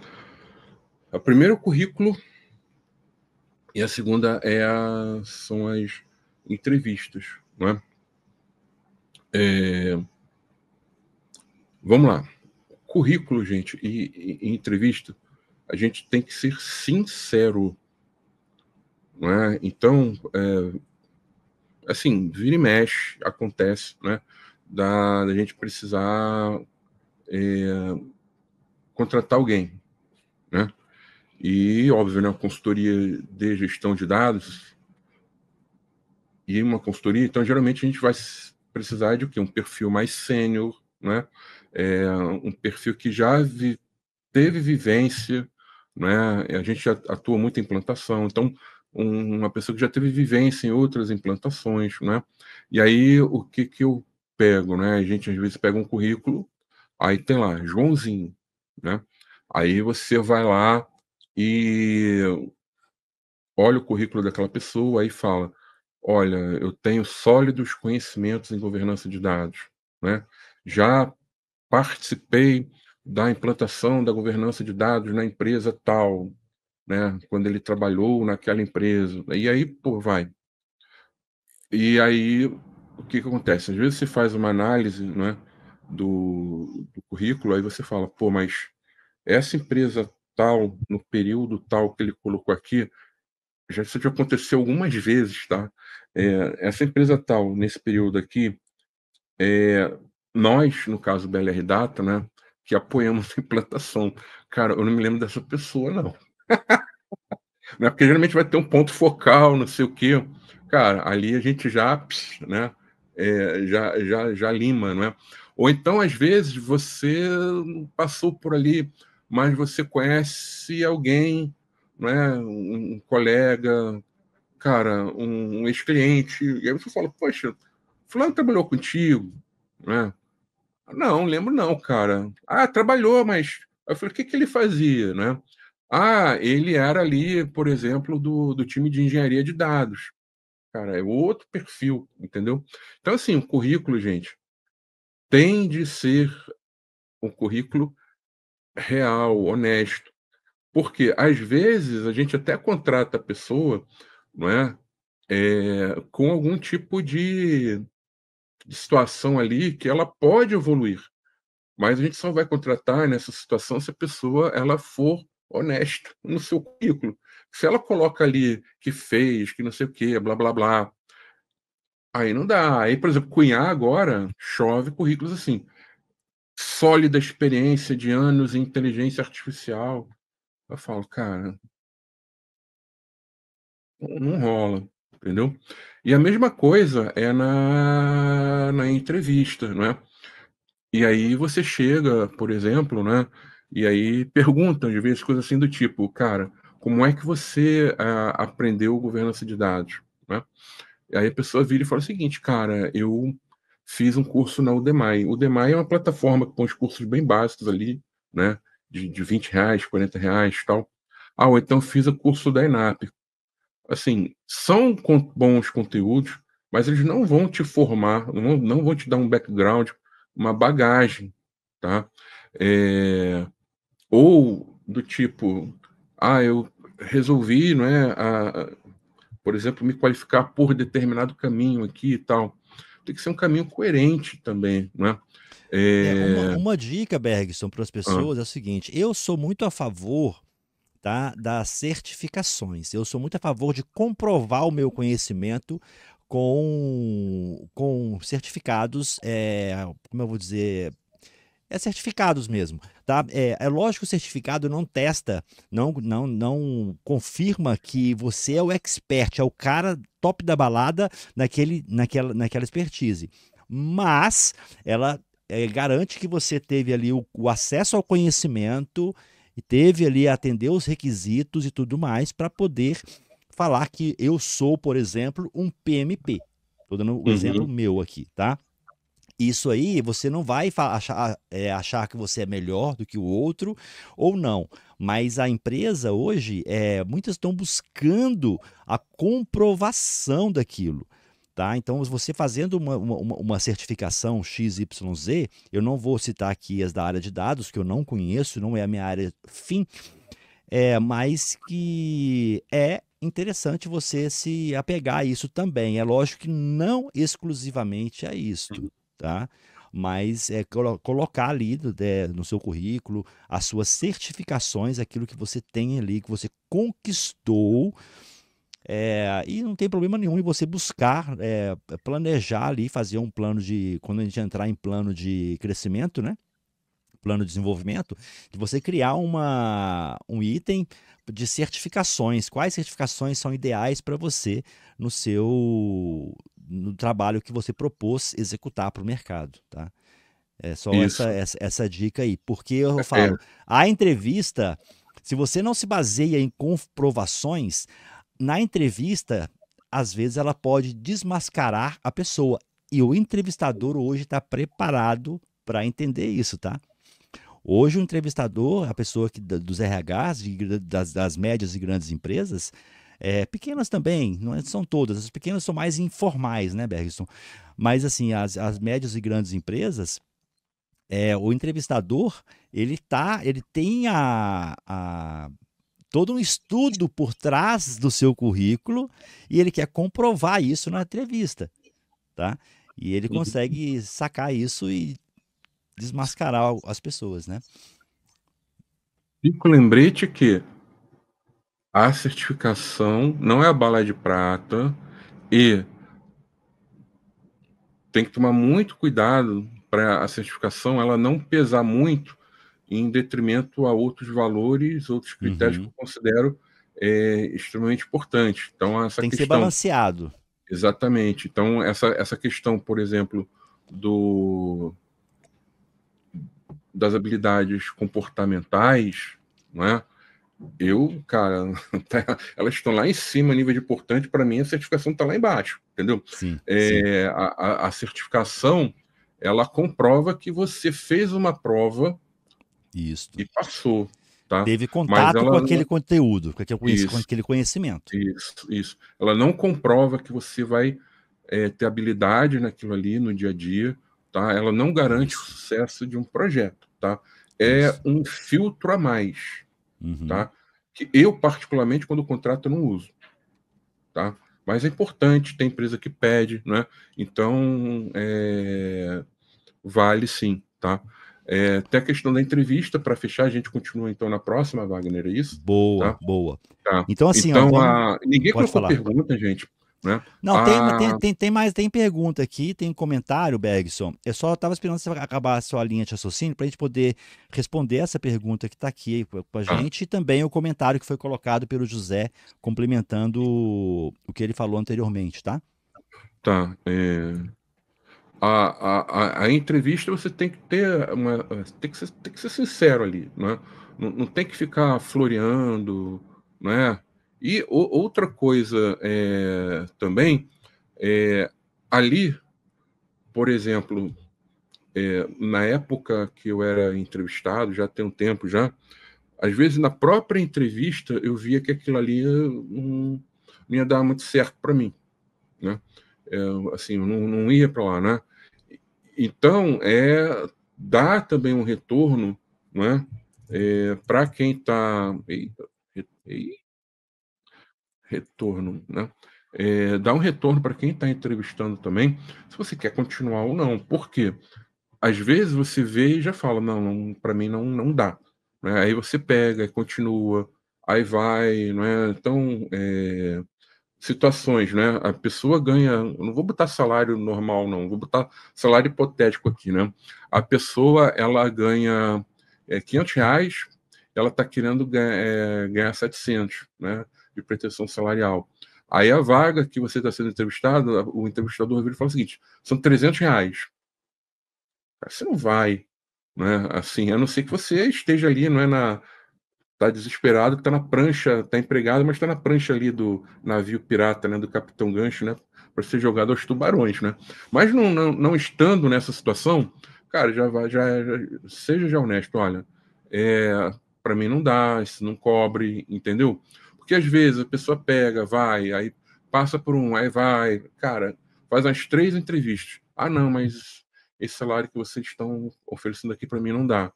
A primeira é o currículo e a segunda são as entrevistas, né? Vamos lá. Currículo, gente, e entrevista, a gente tem que ser sincero, não é? Então, assim, vira e mexe, acontece, né? Da gente precisar contratar alguém, né? E, óbvio, né, uma consultoria de gestão de dados e uma consultoria, então, geralmente, a gente vai precisar de o quê? Um perfil mais sênior, né? Um perfil que já teve vivência, né? A gente já atua muito em implantação, então, uma pessoa que já teve vivência em outras implantações, né? E aí, o que que eu pego, né? A gente, às vezes, pega um currículo, aí tem lá, Joãozinho, né? Aí você vai lá e olha o currículo daquela pessoa, aí fala: "Olha, eu tenho sólidos conhecimentos em governança de dados, né? Já participei da implantação da governança de dados na empresa tal, né, quando ele trabalhou naquela empresa". E aí, pô, vai. E aí, o que que acontece? Às vezes você faz uma análise, né, do currículo, aí você fala: "Pô, mas essa empresa tal, no período tal que ele colocou aqui, isso já aconteceu algumas vezes, tá? Essa empresa tal, nesse período aqui, nós, no caso BLR Data, né, que apoiamos a implantação. Cara, eu não me lembro dessa pessoa, não. Né, porque geralmente vai ter um ponto focal, não sei o quê. Cara, ali a gente já, né, já lima, não é? Ou então, às vezes, você não passou por ali, mas você conhece alguém, não é? Um colega, cara, um ex-cliente, e aí você fala: "Poxa, fulano trabalhou contigo", né? "Não, lembro não, cara". "Ah, trabalhou, mas". Aí eu falei: "O que que ele fazia?", né. "Ah, ele era ali, por exemplo, do time de engenharia de dados". Cara, é outro perfil, entendeu? Então, assim, o currículo, gente, tem de ser um currículo real, honesto, porque às vezes a gente até contrata a pessoa, não é, com algum tipo de situação ali que ela pode evoluir, mas a gente só vai contratar nessa situação se a pessoa ela for honesta no seu currículo. Se ela coloca ali que fez, que não sei o quê, blá blá blá, aí não dá. Aí, por exemplo, Cunhá agora chove currículos assim, sólida experiência de anos em inteligência artificial. Eu falo, cara, não rola, entendeu? E a mesma coisa é na entrevista, não é? E aí você chega, por exemplo, né? E aí perguntam, às vezes, coisas assim do tipo, cara, como é que você aprendeu governança de dados, né? E aí a pessoa vira e fala o seguinte, cara, eu fiz um curso na Udemy. Udemy é uma plataforma que põe os cursos bem básicos ali, né? De R$ 20, R$ 40 e tal. Ah, ou então fiz o curso da ENAP. Assim, são bons conteúdos, mas eles não vão te formar, não vão te dar um background, uma bagagem, tá? É, ou do tipo, eu resolvi, não é, por exemplo, me qualificar por determinado caminho aqui e tal. Tem que ser um caminho coerente também, né? É, Uma dica, Bergson, para as ah, pessoas é o seguinte: eu sou muito a favor, tá, das certificações. Eu sou muito a favor de comprovar o meu conhecimento com certificados, como eu vou dizer, certificados mesmo, tá? É lógico que o certificado não testa, não confirma que você é o expert, é o cara top da balada naquela expertise. Mas ela garante que você teve ali o acesso ao conhecimento e teve ali atender os requisitos e tudo mais para poder falar que eu sou, por exemplo, um PMP. Estou dando o exemplo uhum, meu aqui, tá? Isso aí, você não vai achar que você é melhor do que o outro ou não. Mas a empresa hoje, muitas estão buscando a comprovação daquilo. Tá? Então, você fazendo uma certificação XYZ, eu não vou citar aqui as da área de dados, que eu não conheço, não é a minha área fim, mas que é interessante você se apegar a isso também. É lógico que não exclusivamente a isto, tá? Mas colocar ali no seu currículo as suas certificações, aquilo que você tem ali, que você conquistou, e não tem problema nenhum em você buscar, planejar ali, fazer um plano de, quando a gente entrar em plano de crescimento, né? Plano de desenvolvimento, de você criar um item de certificações. Quais certificações são ideais para você no trabalho que você propôs executar para o mercado, tá? É só isso. essa dica aí, porque eu É, falo, a entrevista, se você não se baseia em comprovações, na entrevista, às vezes ela pode desmascarar a pessoa. E o entrevistador hoje está preparado para entender isso, tá? Hoje, o entrevistador, a pessoa dos RHs, das médias e grandes empresas, pequenas também, não são todas, as pequenas são mais informais, né, Bergson? Mas, assim, as médias e grandes empresas, o entrevistador, ele tem todo um estudo por trás do seu currículo e ele quer comprovar isso na entrevista, tá? E ele consegue sacar isso e desmascarar as pessoas, né? fica o lembrete que a certificação não é a bala de prata e tem que tomar muito cuidado para a certificação ela não pesar muito em detrimento a outros valores, outros critérios que Uhum. eu considero extremamente importantes. Então, essa Tem que ser questão, balanceado. exatamente. Então, essa questão, por exemplo, do, das habilidades comportamentais, não é? Cara, elas estão lá em cima, nível de importante, para mim a certificação está lá embaixo, entendeu? Sim, sim. A certificação, ela comprova que você fez uma prova Isso. e passou, tá? Teve Mas contato com ela aquele não. conteúdo, com Isso, aquele conhecimento. isso. Ela não comprova que você vai ter habilidade naquilo ali no dia a dia, tá? Ela não garante o Isso, sucesso de um projeto, tá? É isso. um filtro a mais, Uhum. tá? Que eu, particularmente, quando contrato, eu não uso, tá? mas é importante, tem empresa que pede, né? Então, vale sim, tá? Tem a questão da entrevista, para fechar, a gente continua então na próxima, Wagner, é isso? Boa, Tá? boa. Tá. Então, assim, ó, Então, vamos. ninguém Pode colocou falar. pergunta, gente, né? Não, tem mais, tem pergunta aqui, tem comentário, Bergson. Eu só estava esperando você acabar a sua linha de raciocínio para a gente poder responder essa pergunta que está aqui com a Tá, gente e também o comentário que foi colocado pelo José, complementando o que ele falou anteriormente, tá? tá. A entrevista você tem que ter tem que ser sincero ali, né? Não tem que ficar floreando, né? E outra coisa também, ali, por exemplo, na época que eu era entrevistado, já tem um tempo já, às vezes na própria entrevista eu via que aquilo ali não ia dar muito certo para mim, né? Assim, eu não ia para lá, né? Então, dá também um retorno, né, para quem está. Retorno, né? Dá um retorno para quem está entrevistando também, se você quer continuar ou não. Por quê? Às vezes você vê e já fala, não, para mim não dá. Né? Aí você pega e continua, aí vai, não é? Então, situações, né? A pessoa ganha, eu não vou botar salário normal, não, vou botar salário hipotético aqui, né? A pessoa, ela ganha R$ 500, ela está querendo ganhar 700, né? De pretensão salarial. Aí a vaga que você está sendo entrevistado, o entrevistador vira e fala o seguinte: são R$ 300. Você não vai, né? Assim, a não ser que você esteja ali, não é tá desesperado, que tá na prancha, tá empregado, mas tá na prancha ali do navio pirata, né, do Capitão Gancho, né, para ser jogado aos tubarões, né? Mas não estando nessa situação, cara, seja já honesto, olha, para mim não dá, isso não cobre, entendeu? Porque às vezes a pessoa pega, vai, aí passa por aí vai, cara, faz umas 3 entrevistas. Ah, não, mas esse salário que vocês estão oferecendo aqui para mim não dá.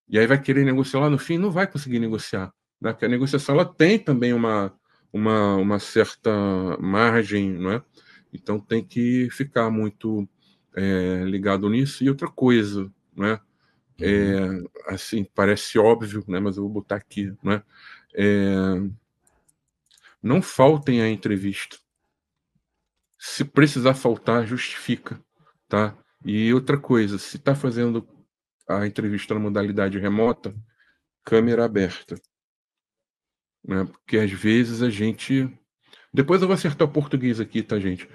E aí vai querer negociar lá no fim, não vai conseguir negociar, né? Porque a negociação ela tem também uma certa margem, não é? Então tem que ficar muito ligado nisso. E outra coisa, né? Uhum. Assim, parece óbvio, né? Mas eu vou botar aqui, né? Não faltem à entrevista. Se precisar faltar, justifica, tá? E outra coisa, se está fazendo a entrevista na modalidade remota, câmera aberta, né? Porque às vezes a gente. Depois eu vou acertar o português aqui, tá, gente?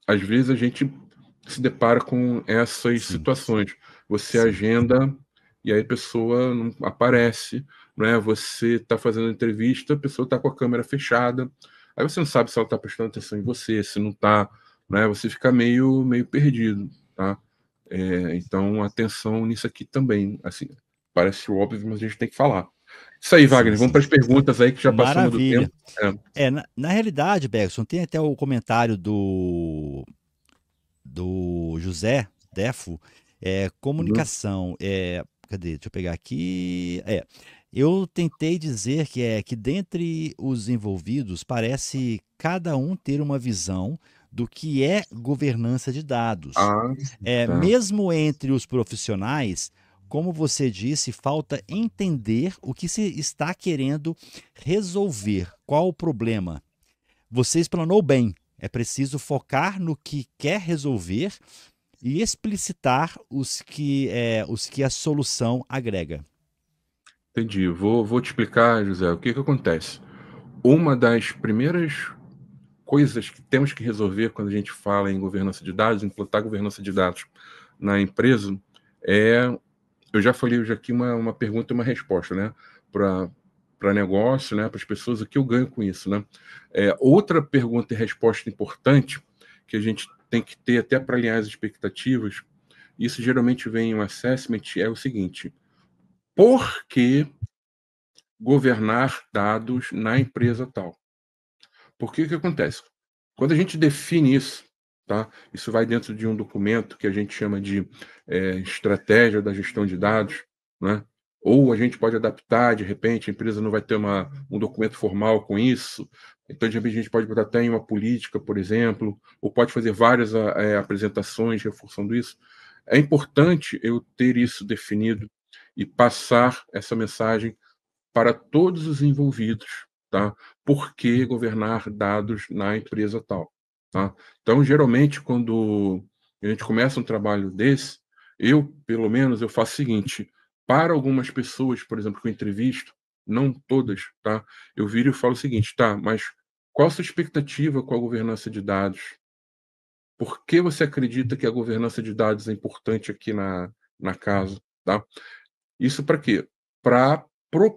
Às vezes a gente se depara com essas Sim, situações. Você sim. agenda e aí a pessoa não aparece, né? Você está fazendo entrevista, a pessoa está com a câmera fechada. Aí você não sabe se ela está prestando atenção em você, se não está, né? Você fica meio perdido, tá? Então, atenção nisso aqui também. Assim, parece óbvio, mas a gente tem que falar. Isso aí, Sim, Wagner. Vamos sim. para as perguntas aí que já passamos do tempo. Maravilha. Na realidade, Bergson, tem até o comentário do José Defo, Uhum. comunicação, cadê? Deixa eu pegar aqui. Eu tentei dizer que dentre os envolvidos parece cada um ter uma visão do que é governança de dados. Ah, tá. Mesmo entre os profissionais, como você disse, falta entender o que se está querendo resolver, qual o problema. Você explanou bem. É preciso focar no que quer resolver e explicitar os que a solução agrega. Entendi. Vou te explicar, José, o que acontece. Uma das primeiras coisas que temos que resolver quando a gente fala em governança de dados, implantar governança de dados na empresa, é. Eu já falei hoje aqui uma pergunta e uma resposta, né? Para negócio, né? Para as pessoas, o que eu ganho com isso, né? Outra pergunta e resposta importante que a gente tem que ter até para alinhar as expectativas, isso geralmente vem em um assessment, é o seguinte: por que governar dados na empresa tal? Porque o que acontece? Quando a gente define isso, tá? Isso vai dentro de um documento que a gente chama de estratégia da gestão de dados, né? ou a gente pode adaptar, de repente, a empresa não vai ter um documento formal com isso, então, de repente, a gente pode botar até em uma política, por exemplo, ou pode fazer várias apresentações reforçando isso. É importante eu ter isso definido e passar essa mensagem para todos os envolvidos, tá? Por que governar dados na empresa tal, tá? Então, geralmente, quando a gente começa um trabalho desse, eu, pelo menos, eu faço o seguinte: para algumas pessoas, por exemplo, que eu entrevisto, não todas, tá? Eu viro e falo o seguinte: tá, mas qual a sua expectativa com a governança de dados? Por que você acredita que a governança de dados é importante aqui na casa, tá? Isso para quê? Para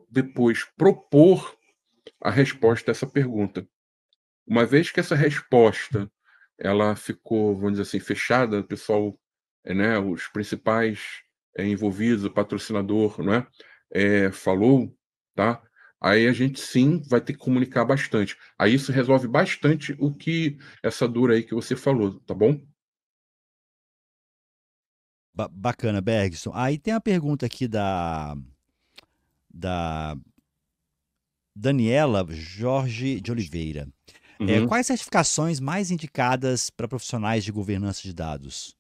depois propor a resposta a essa pergunta. Uma vez que essa resposta ela ficou, vamos dizer assim, fechada, o pessoal, né, os principais envolvidos, o patrocinador, né, falou, tá? Aí a gente sim vai ter que comunicar bastante. Aí isso resolve bastante o que essa dor aí que você falou, tá bom? Bacana, Bergson. Aí tem a pergunta aqui da Daniela Jorge de Oliveira. Uhum. Quais certificações mais indicadas para profissionais de governança de dados?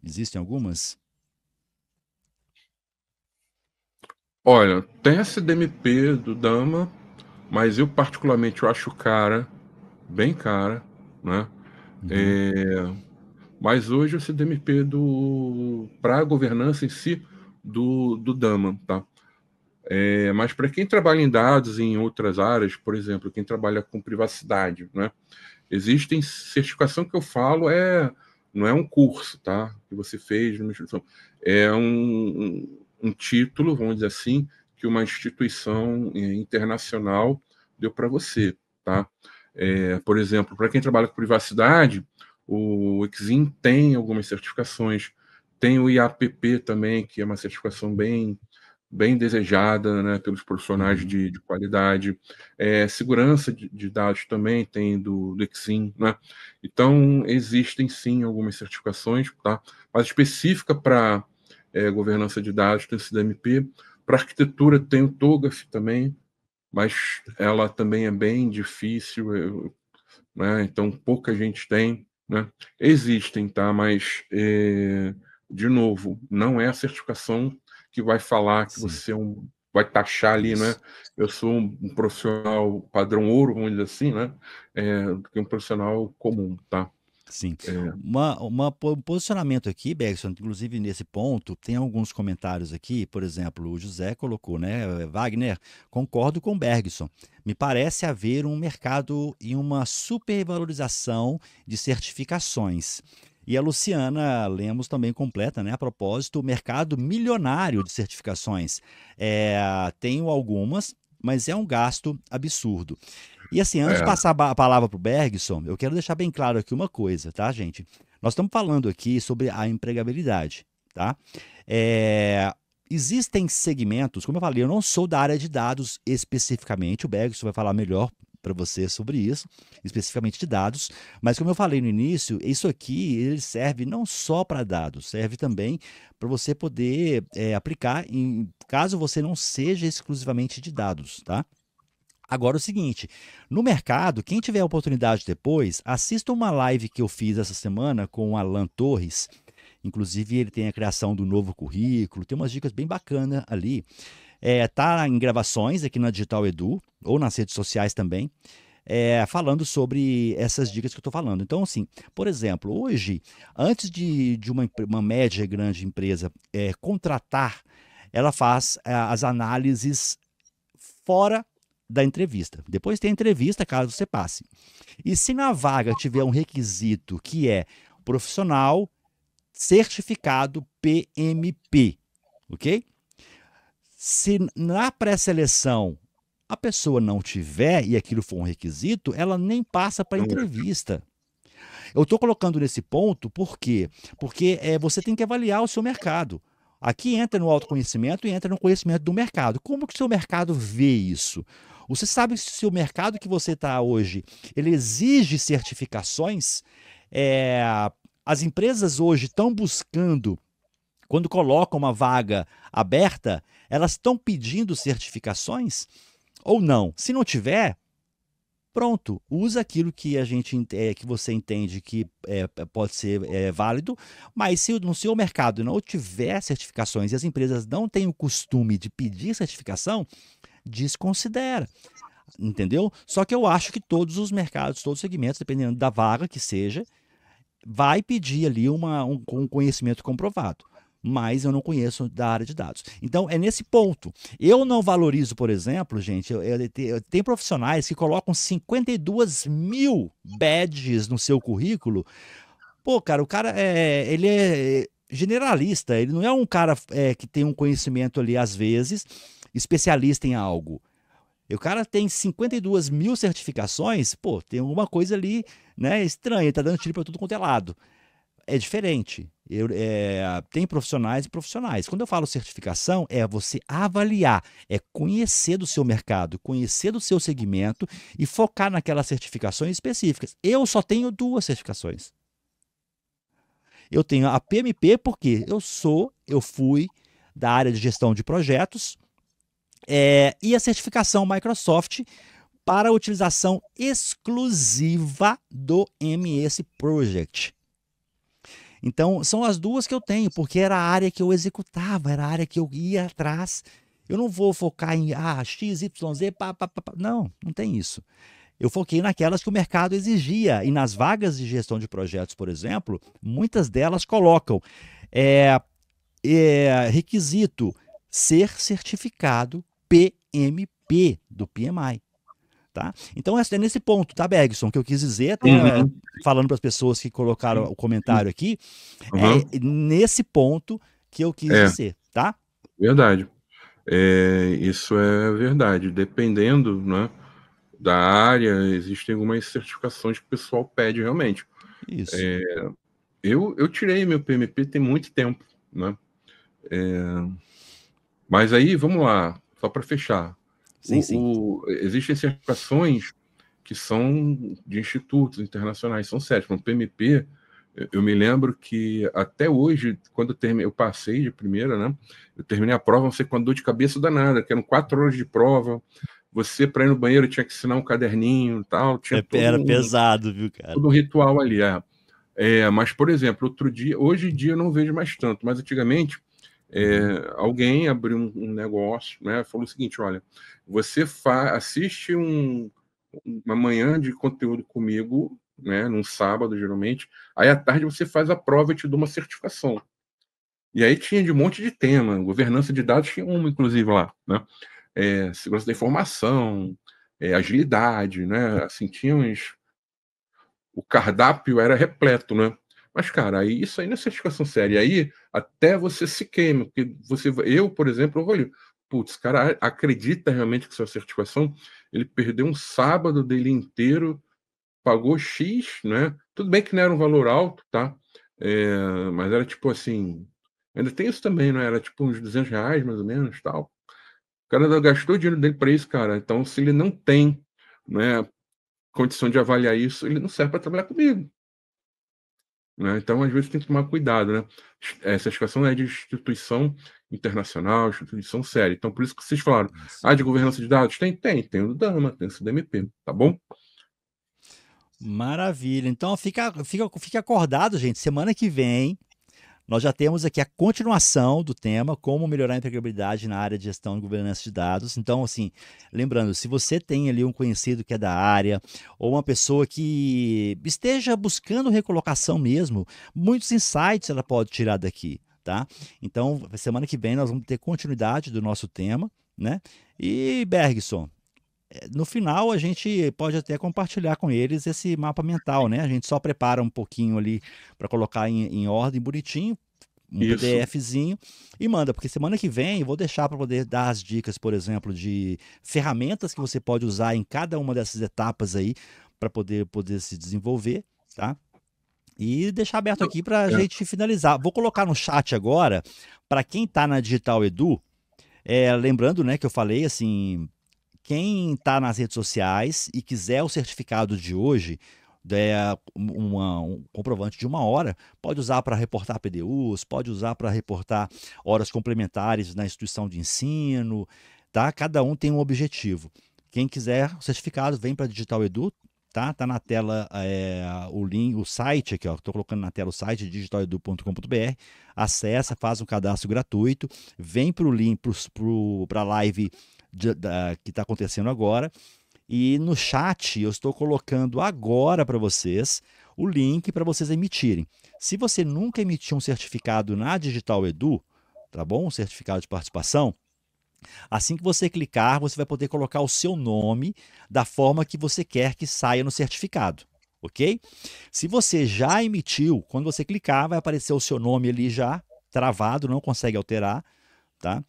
Existem algumas? Olha, tem a CDMP do Dama, mas eu particularmente eu acho cara, bem cara, né? Uhum. É, mas hoje o CDMP para a governança em si do Dama, tá? Mas para quem trabalha em dados em outras áreas, por exemplo, quem trabalha com privacidade, né? Existem certificação que eu falo não é um curso, tá? Que você fez numa instituição, é um título, vamos dizer assim, que uma instituição internacional deu para você, tá? Por exemplo, para quem trabalha com privacidade, o Exim tem algumas certificações, tem o IAPP também, que é uma certificação bem desejada, né, pelos profissionais Uhum. de qualidade. Segurança de dados também tem do Exim, né? Então, existem sim algumas certificações, tá? Mas específica para governança de dados tem o CDMP. Para arquitetura tem o TOGAF também, mas ela também é bem difícil, né? Então pouca gente tem, né? Existem, tá? Mas de novo, não é a certificação que vai falar que Sim, você vai taxar ali, né? isso. Eu sou um profissional padrão ouro, vamos dizer assim, né? Do que um profissional comum, tá? Sim. É, Um posicionamento aqui, Bergson, inclusive nesse ponto, tem alguns comentários aqui, por exemplo, o José colocou, né? Wagner, concordo com o Bergson. Me parece haver um mercado e uma supervalorização de certificações. E a Luciana Lemos também completa, né? A propósito, o mercado milionário de certificações. Tenho algumas, mas é um gasto absurdo. E assim, antes de é, passar a palavra para o Bergson, eu quero deixar bem claro aqui uma coisa, tá, gente? Nós estamos falando aqui sobre a empregabilidade, tá? É, Existem segmentos, como eu falei, eu não sou da área de dados especificamente, o Bergson vai falar melhor para você sobre isso, especificamente de dados, mas como eu falei no início, isso aqui ele serve não só para dados, serve também para você poder aplicar em caso você não seja exclusivamente de dados, tá? Agora o seguinte, no mercado, quem tiver a oportunidade depois, assista uma live que eu fiz essa semana com o Alan Torres. Inclusive, ele tem a criação do novo currículo, tem umas dicas bem bacanas ali. Tá em gravações aqui na Digital Edu, ou nas redes sociais também, falando sobre essas dicas que eu estou falando. Então, assim, por exemplo, hoje, antes de uma média e grande empresa contratar, ela faz as análises fora da entrevista. Depois tem a entrevista, caso você passe. E se na vaga tiver um requisito que é profissional certificado PMP, ok? Se na pré-seleção a pessoa não tiver e aquilo for um requisito, ela nem passa para a não é. entrevista. Eu estou colocando nesse ponto por quê? Porque você tem que avaliar o seu mercado. Aqui entra no autoconhecimento e entra no conhecimento do mercado. Como que o seu mercado vê isso? Você sabe se o mercado que você está hoje, ele exige certificações? É, as empresas hoje estão buscando quando colocam uma vaga aberta, elas estão pedindo certificações ou não? Se não tiver, pronto, usa aquilo que que você entende que pode ser válido, mas se no seu mercado não tiver certificações e as empresas não têm o costume de pedir certificação, desconsidera. Entendeu? Só que eu acho que todos os mercados, todos os segmentos, dependendo da vaga que seja, vai pedir ali um conhecimento comprovado. Mas eu não conheço da área de dados. Então, é nesse ponto. Eu não valorizo, por exemplo, gente, tem profissionais que colocam 52 mil badges no seu currículo. Pô, cara, o cara ele é generalista, ele não é um cara que tem um conhecimento ali, às vezes, especialista em algo. E o cara tem 52 mil certificações, pô, tem alguma coisa ali, né, estranha, tá dando tiro para tudo quanto é lado. É diferente. Tem profissionais e profissionais. Quando eu falo certificação, é você avaliar, é conhecer do seu mercado, conhecer do seu segmento e focar naquelas certificações específicas. Eu só tenho 2 certificações. Eu tenho a PMP porque eu fui da área de gestão de projetos, e a certificação Microsoft para a utilização exclusiva do MS Project. Então, são as 2 que eu tenho, porque era a área que eu executava, era a área que eu ia atrás. Eu não vou focar em X, Y, Z, pá. Não, não tem isso. Eu foquei naquelas que o mercado exigia. E nas vagas de gestão de projetos, por exemplo, muitas delas colocam requisito ser certificado PMP do PMI. Tá? Então é nesse ponto, tá, Bergson, que eu quis dizer, até falando para as pessoas que colocaram o comentário aqui, nesse ponto que eu quis dizer, tá? Verdade. Isso é verdade. Dependendo, né, da área, existem algumas certificações que o pessoal pede realmente. Isso. Eu tirei meu PMP tem muito tempo, né? Mas aí, vamos lá, só para fechar. Sim. Existem certificações que são de institutos internacionais, são sérias. O PMP, eu me lembro que até hoje, quando eu passei de primeira, né? Eu terminei a prova, não sei, com uma dor de cabeça danada, que eram 4 horas de prova. Você, para ir no banheiro, tinha que assinar um caderninho e tal. Tinha era pesado, viu, cara? Todo um ritual ali, mas, por exemplo, hoje em dia eu não vejo mais tanto, mas antigamente alguém abriu um negócio, né? Falou o seguinte: olha, você assiste uma manhã de conteúdo comigo, né? Num sábado, geralmente. Aí à tarde você faz a prova e te dou uma certificação. E aí tinha de um monte de tema, governança de dados tinha uma, inclusive, lá, né? Segurança da informação, agilidade, né? Assim, tinha o cardápio era repleto, né? Mas, cara, aí isso aí não é certificação séria. Aí até você se queima. Porque eu, por exemplo, eu olho, putz, cara, acredita realmente que sua certificação, ele perdeu um sábado dele inteiro, pagou X, né? Tudo bem que não era um valor alto, tá? Mas era tipo assim, ainda tem isso também, não era tipo uns R$ 200, mais ou menos, tal. O cara gastou o dinheiro dele para isso, cara. Então, se ele não tem, né, condição de avaliar isso, ele não serve para trabalhar comigo. Né? Então, às vezes, tem que tomar cuidado, né? Essa certificação é de instituição internacional, instituição séria. Então, por isso que vocês falaram, de governança de dados? Tem o DAMA, tem o CDMP, tá bom? Maravilha. Então, fica acordado, gente. Semana que vem, nós já temos aqui a continuação do tema, como melhorar a empregabilidade na área de gestão e governança de dados. Então, assim, lembrando, se você tem ali um conhecido que é da área, ou uma pessoa que esteja buscando recolocação mesmo, muitos insights ela pode tirar daqui, tá? Então, semana que vem nós vamos ter continuidade do nosso tema, né? E, Bergson, no final a gente pode até compartilhar com eles esse mapa mental, né? A gente só prepara um pouquinho ali para colocar em ordem bonitinho, um Isso. PDFzinho e manda, porque semana que vem eu vou deixar para poder dar as dicas, por exemplo, de ferramentas que você pode usar em cada uma dessas etapas aí para poder se desenvolver, tá? E deixar aberto aqui para a gente finalizar. Vou colocar no chat agora, para quem está na Digital Edu, lembrando, né, que eu falei assim, quem está nas redes sociais e quiser o certificado de hoje, um comprovante de 1 hora, pode usar para reportar PDUs, pode usar para reportar horas complementares na instituição de ensino, tá? Cada um tem um objetivo. Quem quiser o certificado, vem para Digital Edu, tá? Tá na tela o link, o site aqui, ó. Estou colocando na tela o site digitaledu.com.br. Acessa, faz um cadastro gratuito, vem para o link, para a live que está acontecendo agora. E no chat eu estou colocando agora para vocês o link para vocês emitirem. Se você nunca emitiu um certificado na Digital Edu, tá bom? Um certificado de participação, assim que você clicar, você vai poder colocar o seu nome da forma que você quer que saia no certificado, ok? Se você já emitiu, quando você clicar, vai aparecer o seu nome ali já travado, não consegue alterar, tá?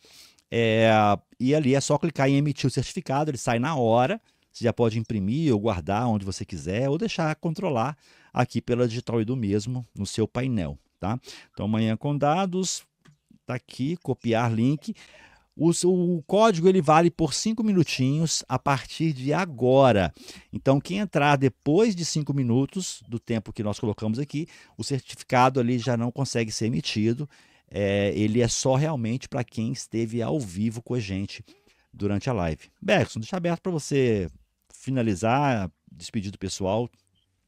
E ali é só clicar em emitir o certificado, ele sai na hora. Você já pode imprimir ou guardar onde você quiser, ou deixar controlar aqui pela Digital Edu mesmo, no seu painel, tá? Então, Manhã com Dados, tá aqui, copiar link. O código ele vale por 5 minutinhos a partir de agora. Então, quem entrar depois de 5 minutos do tempo que nós colocamos aqui, o certificado ali já não consegue ser emitido. Ele é só realmente para quem esteve ao vivo com a gente durante a live. Bergson, deixa aberto para você finalizar, despedir do pessoal.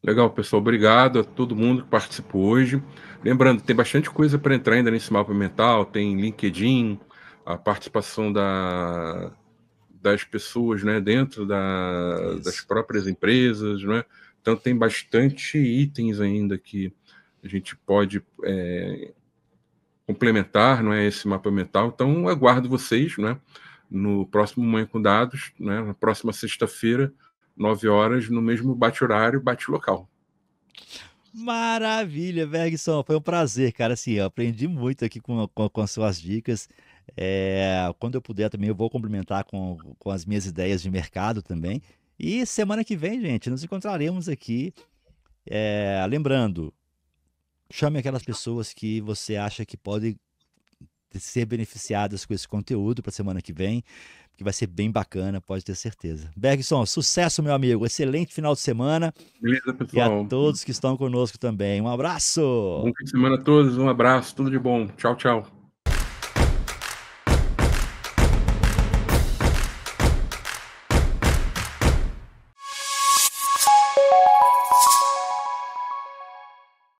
Legal, pessoal. Obrigado a todo mundo que participou hoje. Lembrando, tem bastante coisa para entrar ainda nesse mapa mental. Tem LinkedIn, a participação das pessoas, né, dentro das Isso. próprias empresas, né? Então tem bastante itens ainda que a gente pode complementar, não é, esse mapa mental. Então aguardo vocês, né, no próximo Manhã com Dados, né, na próxima sexta-feira, 9 horas, no mesmo bate-horário, bate-local. Maravilha, Bergson. Foi um prazer, cara. Assim, eu aprendi muito aqui com as suas dicas. Quando eu puder também, eu vou complementar com as minhas ideias de mercado também. E semana que vem, gente, nos encontraremos aqui. Lembrando, chame aquelas pessoas que você acha que podem ser beneficiadas com esse conteúdo para semana que vem, que vai ser bem bacana, pode ter certeza. Bergson, sucesso, meu amigo. Excelente final de semana. Beleza, E a pessoal? todos que estão conosco também. Um abraço! Bom fim de semana a todos, um abraço, tudo de bom. Tchau, tchau.